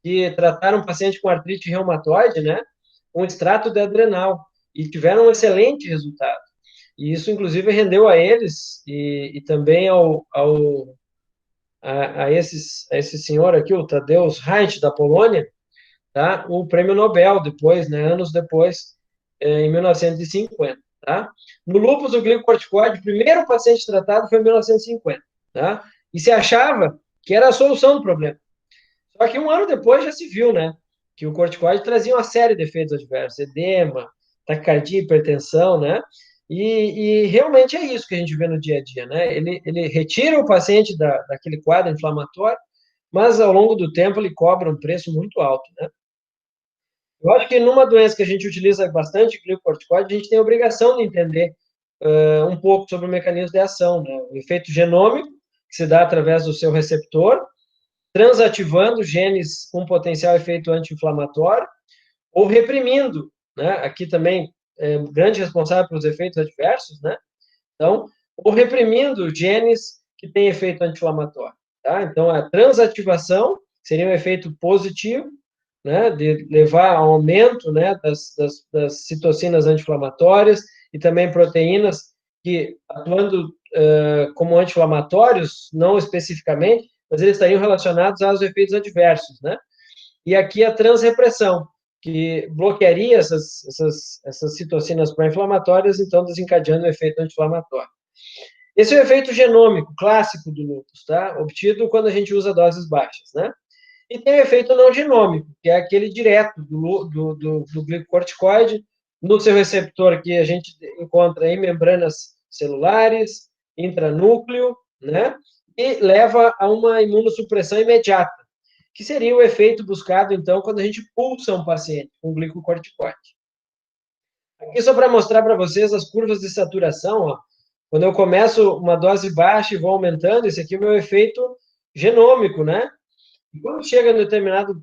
que trataram um paciente com artrite reumatoide, né? Com extrato de adrenal, e tiveram um excelente resultado. E isso, inclusive, rendeu a eles e também a esse senhor aqui, o Tadeusz Heinz, da Polônia, tá? O prêmio Nobel depois, né? Anos depois, em 1950, tá? No lúpus, o glicocorticoide, o primeiro paciente tratado foi em 1950, tá? E se achava que era a solução do problema. Só que um ano depois já se viu, né? Que o corticoide trazia uma série de efeitos adversos, edema, taquicardia, hipertensão, né? E realmente é isso que a gente vê no dia a dia, né? Ele retira o paciente daquele quadro inflamatório, mas ao longo do tempo ele cobra um preço muito alto, né? Eu acho que numa doença que a gente utiliza bastante glicocorticoide, a gente tem a obrigação de entender um pouco sobre o mecanismo de ação, né? O efeito genômico, que se dá através do seu receptor, transativando genes com potencial efeito anti-inflamatório, ou reprimindo, né? Aqui também grande responsável pelos efeitos adversos, né? Então, ou reprimindo genes que têm efeito anti-inflamatório. tá? Então, a transativação seria um efeito positivo, né, de levar ao aumento, né, das citocinas anti-inflamatórias e também proteínas que, atuando como anti-inflamatórios, não especificamente, mas eles estariam relacionados aos efeitos adversos, né? E aqui a transrepressão, que bloquearia essas citocinas pró-inflamatórias, então desencadeando o efeito anti-inflamatório. Esse é o efeito genômico clássico do lúpus, tá? Obtido quando a gente usa doses baixas, né? E tem o efeito não genômico, que é aquele direto do glicocorticoide no seu receptor que a gente encontra em membranas celulares, intranúcleo, né? E leva a uma imunossupressão imediata, que seria o efeito buscado, então, quando a gente pulsa um paciente com glicocorticoide. Aqui só para mostrar para vocês as curvas de saturação, ó. Quando eu começo uma dose baixa e vou aumentando, esse aqui é o meu efeito genômico, né? E quando chega em determinado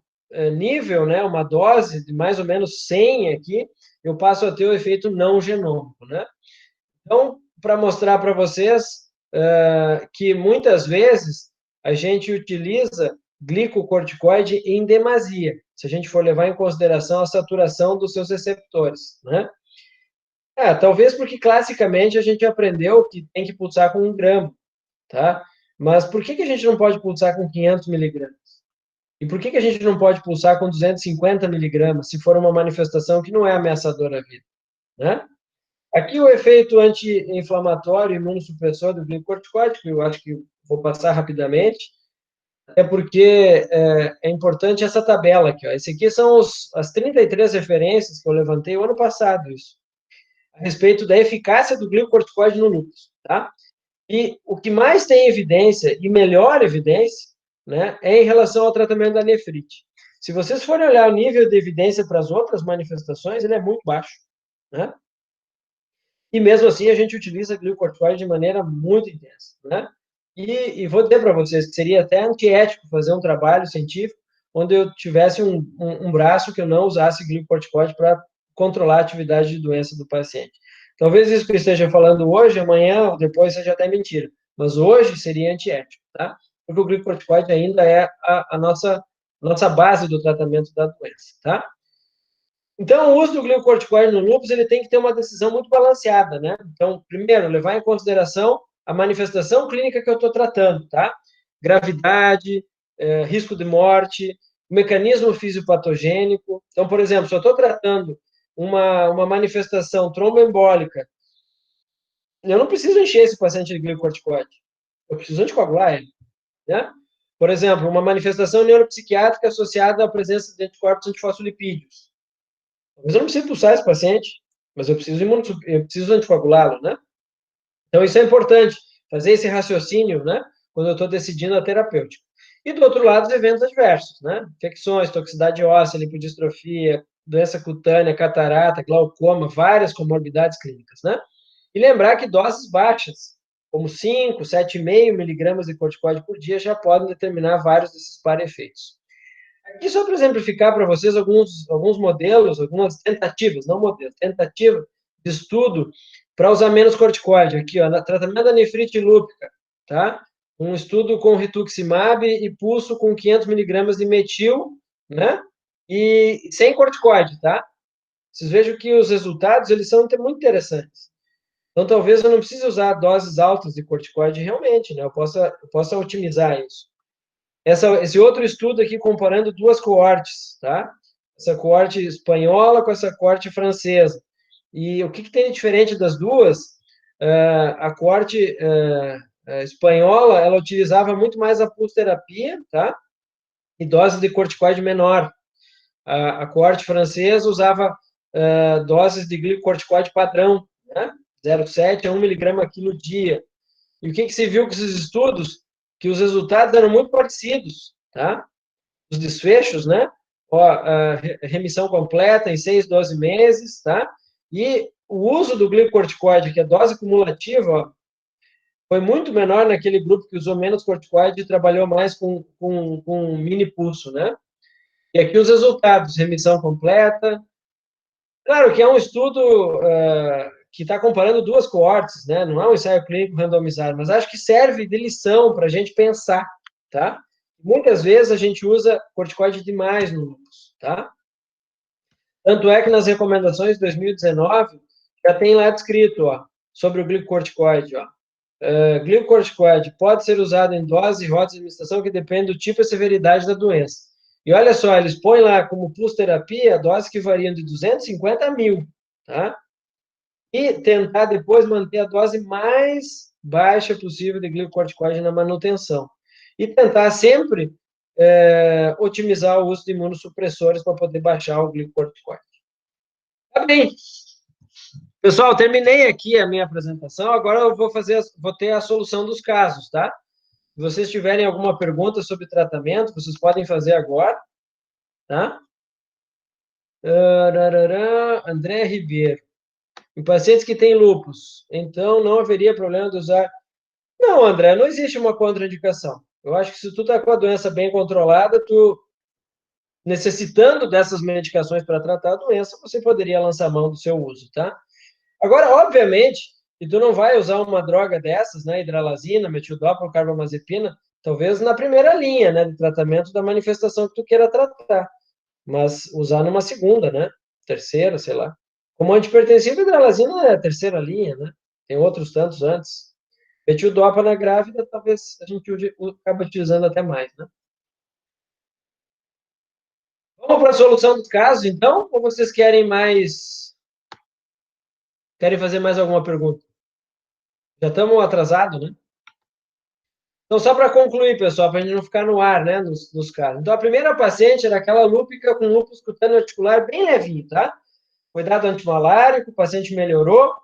nível, né, uma dose de mais ou menos 100 aqui, eu passo a ter o efeito não genômico, né? Então, para mostrar para vocês que muitas vezes a gente utiliza glicocorticoide em demasia, se a gente for levar em consideração a saturação dos seus receptores, né? Talvez porque classicamente a gente aprendeu que tem que pulsar com 1 grama, tá? Mas por que a gente não pode pulsar com 500 miligramas? E por que a gente não pode pulsar com 250 miligramas, se for uma manifestação que não é ameaçadora à vida, né? Aqui o efeito anti-inflamatório, imunossupressor do glicocorticoide, que eu acho que vou passar rapidamente, é porque é importante essa tabela aqui, ó. Esse aqui são as 33 referências que eu levantei o ano passado, isso, a respeito da eficácia do glicocorticoide no lúpus, tá? E o que mais tem evidência, e melhor evidência, né, é em relação ao tratamento da nefrite. Se vocês forem olhar o nível de evidência para as outras manifestações, ele é muito baixo, né? E mesmo assim a gente utiliza glicocorticoide de maneira muito intensa, né? E vou dizer para vocês que seria até antiético fazer um trabalho científico onde eu tivesse um braço que eu não usasse glicocorticoide para controlar a atividade de doença do paciente. Talvez isso que eu esteja falando hoje, amanhã ou depois seja até mentira, mas hoje seria antiético, tá? Porque o glicocorticoide ainda é a nossa base do tratamento da doença, tá? Então, o uso do glicocorticoide no lúpus, ele tem que ter uma decisão muito balanceada, né? Então, primeiro, levar em consideração a manifestação clínica que eu estou tratando, tá? Gravidade, risco de morte, mecanismo fisiopatogênico. Então, por exemplo, se eu estou tratando uma manifestação tromboembólica, eu não preciso encher esse paciente de glicocorticoide. Eu preciso anticoagular ele, né? Por exemplo, uma manifestação neuropsiquiátrica associada à presença de anticorpos antifosfolipídios. Talvez eu não precise pulsar esse paciente, mas eu preciso anticoagulá-lo, né? Então, isso é importante, fazer esse raciocínio, né? Quando eu estou decidindo a terapêutica. E, do outro lado, os eventos adversos, né? Infecções, toxicidade óssea, lipodistrofia, doença cutânea, catarata, glaucoma, várias comorbidades clínicas, né? E lembrar que doses baixas, como 5, 7,5 miligramas de corticoide por dia, já podem determinar vários desses para-efeitos. Aqui só para exemplificar para vocês alguns modelos, algumas tentativas, não modelos, tentativa de estudo para usar menos corticoide. Aqui, ó, tratamento da nefrite lúpica, tá? Um estudo com rituximab e pulso com 500 miligramas de metil, né? E sem corticoide, tá? Vocês vejam que os resultados, eles são muito interessantes. Então, talvez eu não precise usar doses altas de corticoide realmente, né? Eu possa otimizar isso. Esse outro estudo aqui comparando duas coortes, tá? Essa coorte espanhola com essa coorte francesa. E o que tem de diferente das duas? A coorte espanhola, ela utilizava muito mais a pulsoterapia, tá? E doses de corticoide menor. A coorte francesa usava doses de glicocorticoide padrão, né? 0,7 a 1 miligrama quilo dia. E o que se viu com esses estudos? Que os resultados eram muito parecidos, tá? Os desfechos, né? A remissão completa em 6, 12 meses, tá? E o uso do glicocorticoide, que é dose cumulativa, ó, foi muito menor naquele grupo que usou menos corticoide e trabalhou mais com mini pulso, né? E aqui os resultados, remissão completa. Claro que é um estudo que está comparando duas coortes, né? Não é um ensaio clínico randomizado, mas acho que serve de lição para a gente pensar, tá? Muitas vezes a gente usa corticoide demais no lúpus, tá? Tanto é que nas recomendações de 2019 já tem lá descrito, ó, sobre o glicocorticoide, ó. Glicocorticoide pode ser usado em dose e rotas de administração que depende do tipo e severidade da doença. E olha só, eles põem lá como pulso-terapia doses que variam de 250 a 1.000, tá? E tentar depois manter a dose mais baixa possível de glicocorticoide na manutenção. E tentar sempre otimizar o uso de imunossupressores para poder baixar o glicocorticoide. Tá bem. Pessoal, terminei aqui a minha apresentação. Agora eu vou ter a solução dos casos, tá? Se vocês tiverem alguma pergunta sobre tratamento, vocês podem fazer agora, tá? André Ribeiro. Em pacientes que têm lúpus, então não haveria problema de usar. Não, André, não existe uma contraindicação. Eu acho que se tu tá com a doença bem controlada, tu necessitando dessas medicações para tratar a doença, você poderia lançar mão do seu uso, tá? Agora, obviamente, que tu não vai usar uma droga dessas, né, hidralazina, metildopam, carbamazepina, talvez na primeira linha, né, de tratamento da manifestação que tu queira tratar, mas usar numa segunda, né, terceira, sei lá. Como antipertensivo, hidralazina é a terceira linha, né? Tem outros tantos antes. Metildopa na grávida, talvez a gente acabe utilizando até mais, né? Vamos para a solução dos casos, então? Ou vocês querem mais... Querem fazer mais alguma pergunta? Já estamos atrasados, né? Então, só para concluir, pessoal, para a gente não ficar no ar, né, nos casos. Então, a primeira paciente era aquela lúpica com lúpus cutâneo articular bem levinho, tá? Foi dado antimalárico, o paciente melhorou,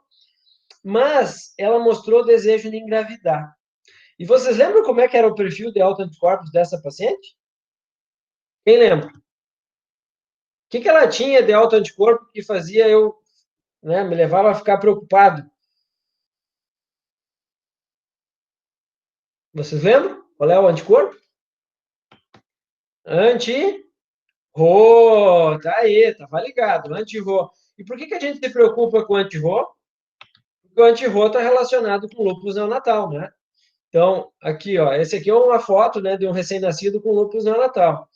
mas ela mostrou desejo de engravidar. E vocês lembram como é que era o perfil de autoanticorpos dessa paciente? Quem lembra? O que ela tinha de autoanticorpo que fazia eu, né, me levava a ficar preocupado? Vocês lembram? Qual é o anticorpo? Anti-Rho, tá aí, tava ligado, anti-Rho. E por que a gente se preocupa com anti-Rho? Porque o anti-Rho está relacionado com lúpus neonatal, né? Então, aqui, ó, esse aqui é uma foto, né, de um recém-nascido com lúpus neonatal.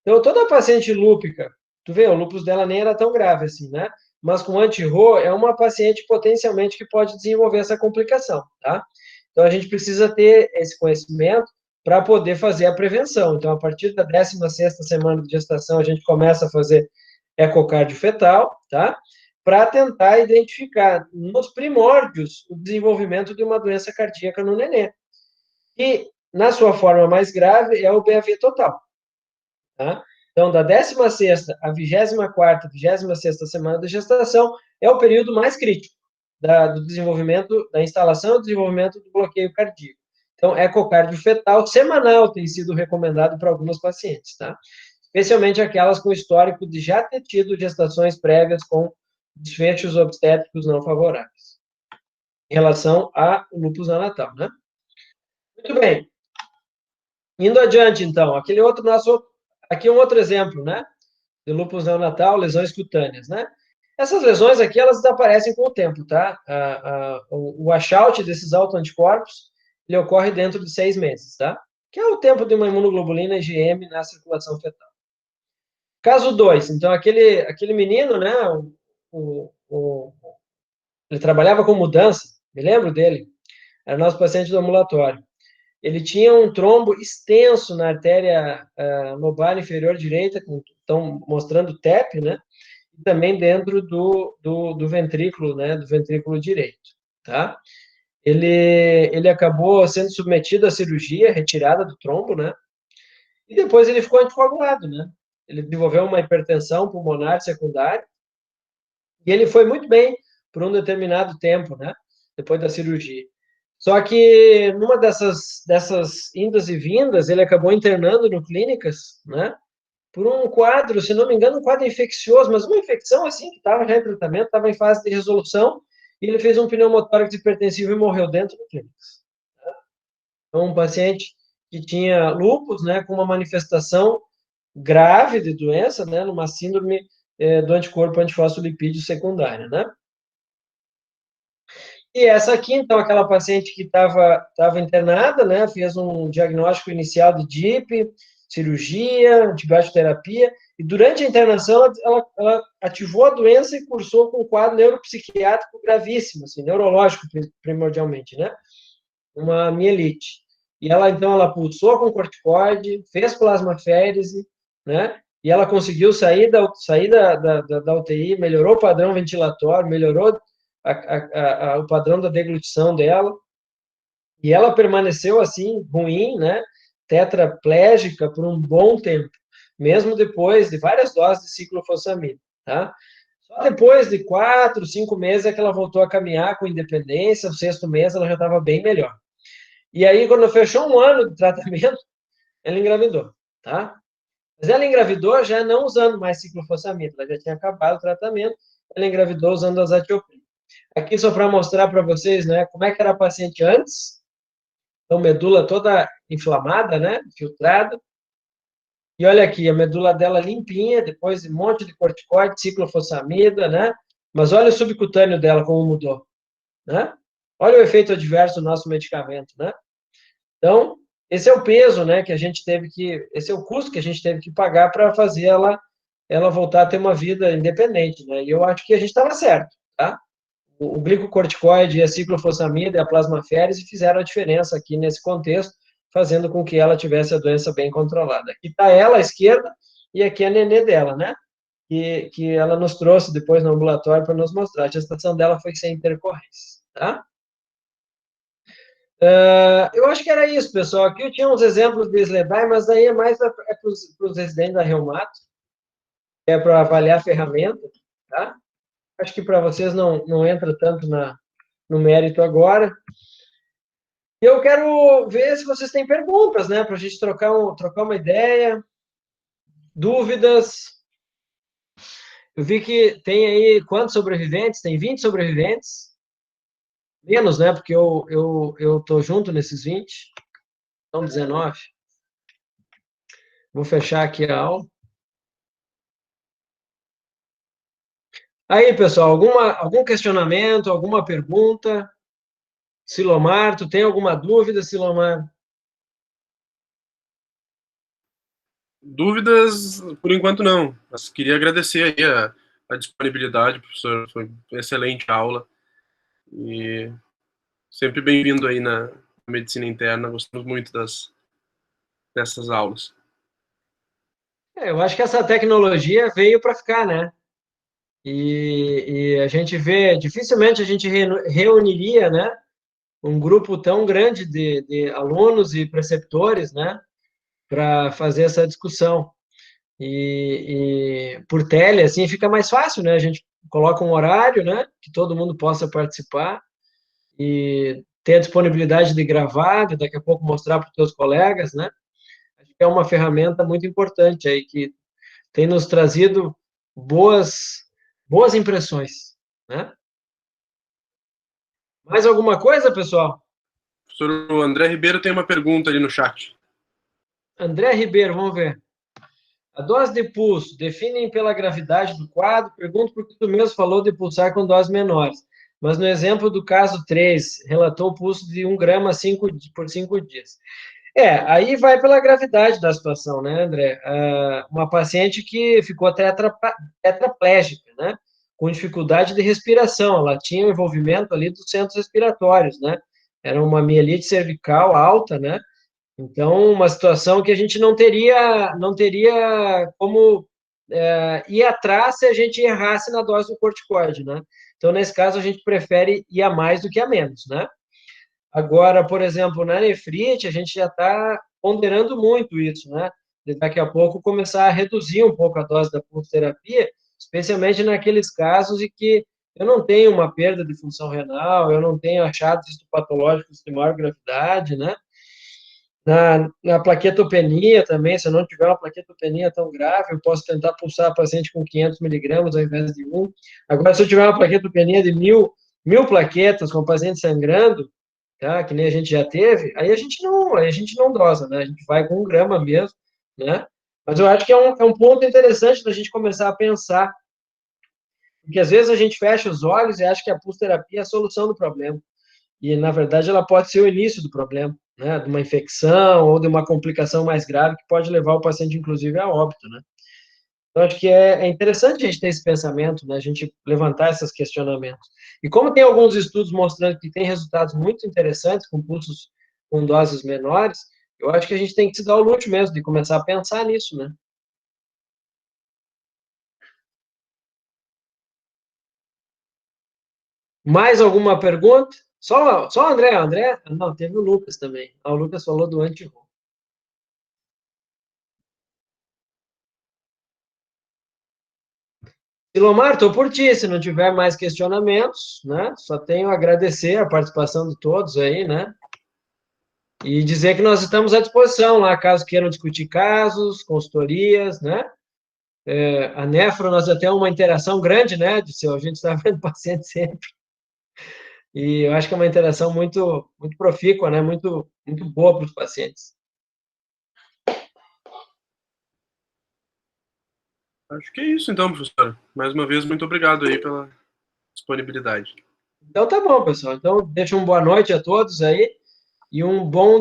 Então, toda paciente lúpica, tu vê, o lúpus dela nem era tão grave assim, né? Mas com anti-Rho é uma paciente potencialmente que pode desenvolver essa complicação, tá? Então, a gente precisa ter esse conhecimento para poder fazer a prevenção. Então, a partir da 16ª semana de gestação, a gente começa a fazer ecocardio fetal, tá? Para tentar identificar nos primórdios o desenvolvimento de uma doença cardíaca no nenê. E, na sua forma mais grave, é o BAV total, tá? Então, da 16ª à 24ª, 26ª semana de gestação é o período mais crítico do desenvolvimento, da instalação e desenvolvimento do bloqueio cardíaco. Então, ecocardio fetal semanal tem sido recomendado para algumas pacientes, tá? Especialmente aquelas com histórico de já ter tido gestações prévias com desfechos obstétricos não favoráveis, em relação ao lúpus neonatal, né? Muito bem. Indo adiante, então, aqui um outro exemplo, né? De lúpus neonatal, lesões cutâneas, né? Essas lesões aqui, elas desaparecem com o tempo, tá? O washout desses autoanticorpos, ele ocorre dentro de 6 meses, tá? Que é o tempo de uma imunoglobulina IgM na circulação fetal. Caso 2, então, aquele menino, né? Ele trabalhava com mudança, me lembro dele, era nosso paciente do ambulatório. Ele tinha um trombo extenso na artéria lobar inferior direita, então mostrando TEP, né? E também dentro do ventrículo, né? Do ventrículo direito, tá? Ele acabou sendo submetido à cirurgia, retirada do trombo, né? E depois ele ficou anticoagulado, né? Ele desenvolveu uma hipertensão pulmonar secundária e ele foi muito bem por um determinado tempo, né? Depois da cirurgia. Só que numa dessas indas e vindas, ele acabou internando no clínicas, né? Por um quadro, se não me engano, um quadro infeccioso, mas uma infecção assim, que estava já em tratamento, estava em fase de resolução, e ele fez um pneumotórax hipertensivo e morreu dentro do clínicas. Então, um paciente que tinha lúpus, né, com uma manifestação grave de doença, né, numa síndrome do anticorpo antifosfolipídio secundária, né? E essa aqui, então, aquela paciente que estava internada, né, fez um diagnóstico inicial de DIP, cirurgia, antibiótico terapia, e durante a internação ela ativou a doença e cursou com um quadro neuropsiquiátrico gravíssimo, assim, neurológico primordialmente, né, uma mielite. E ela, então, ela pulsou com corticoide, fez plasmaférese, né, e ela conseguiu sair da UTI, melhorou o padrão ventilatório, melhorou o padrão da deglutição dela, e ela permaneceu assim, ruim, né, tetraplégica por um bom tempo, mesmo depois de várias doses de ciclofosfamida, tá? Só depois de 4, 5 meses é que ela voltou a caminhar com independência, no 6º mês ela já estava bem melhor. E aí, quando fechou um ano de tratamento, ela engravidou, tá? Mas ela engravidou já não usando mais ciclofosfamida, ela já tinha acabado o tratamento, ela engravidou usando azatioprina. Aqui só para mostrar para vocês, né, como é que era a paciente antes. Então, medula toda inflamada, né, filtrada. E olha aqui, a medula dela limpinha, depois de um monte de corticoide, ciclofosfamida, né? Mas olha o subcutâneo dela como mudou, né? Olha o efeito adverso do nosso medicamento, né? Então, esse é o peso, né, que a gente teve que, esse é o custo que a gente teve que pagar para fazer ela voltar a ter uma vida independente, né? E eu acho que a gente estava certo, tá? O glicocorticoide, a ciclofosfamida e a plasmaférese fizeram a diferença aqui nesse contexto, fazendo com que ela tivesse a doença bem controlada. Aqui está ela à esquerda e aqui a nenê dela, né? Que ela nos trouxe depois no ambulatório para nos mostrar. A gestação dela foi sem intercorrência, tá? Eu acho que era isso, pessoal. Aqui eu tinha uns exemplos de SLEDAI, mas daí é mais para os residentes da Reumato, é para avaliar a ferramenta, tá? Acho que para vocês não entra tanto no mérito agora. E eu quero ver se vocês têm perguntas, né? Para a gente trocar uma ideia, dúvidas. Eu vi que tem aí quantos sobreviventes? Tem 20 sobreviventes. Menos, né? Porque eu tô junto nesses 20. São 19. Vou fechar aqui a aula. Aí, pessoal, algum questionamento, alguma pergunta? Silomar, tu tem alguma dúvida, Silomar? Dúvidas, por enquanto, não. Mas queria agradecer aí a disponibilidade, professor. Foi uma excelente aula. E sempre bem-vindo aí na medicina interna. Gostamos muito dessas aulas. Eu acho que essa tecnologia veio para ficar, né? E a gente vê, dificilmente a gente reuniria, né? Um grupo tão grande de alunos e preceptores, né? Para fazer essa discussão. E por tele, assim, fica mais fácil, né? A gente coloca um horário, né? Que todo mundo possa participar e ter a disponibilidade de gravar, e daqui a pouco mostrar para os teus colegas, né? Acho que é uma ferramenta muito importante aí, que tem nos trazido boas impressões, né? Mais alguma coisa, pessoal? Professor André Ribeiro tem uma pergunta ali no chat. André Ribeiro, vamos ver. A dose de pulso, definem pela gravidade do quadro, pergunto porque tu mesmo falou de pulsar com doses menores, mas no exemplo do caso 3, relatou o pulso de 1 grama por 5 dias. Aí vai pela gravidade da situação, né, André? Uma paciente que ficou tetraplégica, né? Com dificuldade de respiração, ela tinha um envolvimento ali dos centros respiratórios, né? Era uma mielite cervical alta, né? Então, uma situação que a gente não teria como ir atrás se a gente errasse na dose do corticoide, né? Então, nesse caso, a gente prefere ir a mais do que a menos, né? Agora, por exemplo, na nefrite, a gente já está ponderando muito isso, né? De daqui a pouco começar a reduzir um pouco a dose da pulsoterapia, especialmente naqueles casos em que eu não tenho uma perda de função renal, eu não tenho achados histopatológicos de maior gravidade, né? Na plaquetopenia também, se eu não tiver uma plaquetopenia tão grave, eu posso tentar pulsar a paciente com 500 miligramas ao invés de 1. Agora, se eu tiver uma plaquetopenia de 1.000 plaquetas com o paciente sangrando, tá, que nem a gente já teve, aí a gente não dosa, né? A gente vai com 1 grama mesmo, né? Mas eu acho que é um ponto interessante da gente começar a pensar. Porque às vezes a gente fecha os olhos e acha que a pulsoterapia é a solução do problema. E, na verdade, ela pode ser o início do problema, né? De uma infecção ou de uma complicação mais grave que pode levar o paciente, inclusive, a óbito, né? Então, acho que é interessante a gente ter esse pensamento, né? A gente levantar esses questionamentos. E como tem alguns estudos mostrando que tem resultados muito interessantes com pulsos com doses menores, eu acho que a gente tem que se dar o luxo mesmo de começar a pensar nisso, né? Mais alguma pergunta? Só o André. André? Não, teve o Lucas também. O Lucas falou do anti-ROM. Silomar, estou por ti. Se não tiver mais questionamentos, né? Só tenho a agradecer a participação de todos aí, né? E dizer que nós estamos à disposição lá, caso queiram discutir casos, consultorias, né? A Nefro, nós já temos uma interação grande, né? A gente está vendo paciente sempre. E eu acho que é uma interação muito, muito profícua, né? Muito boa para os pacientes. Acho que é isso, então, professor. Mais uma vez, muito obrigado aí pela disponibilidade. Então tá bom, pessoal. Então, deixa uma boa noite a todos aí e um bom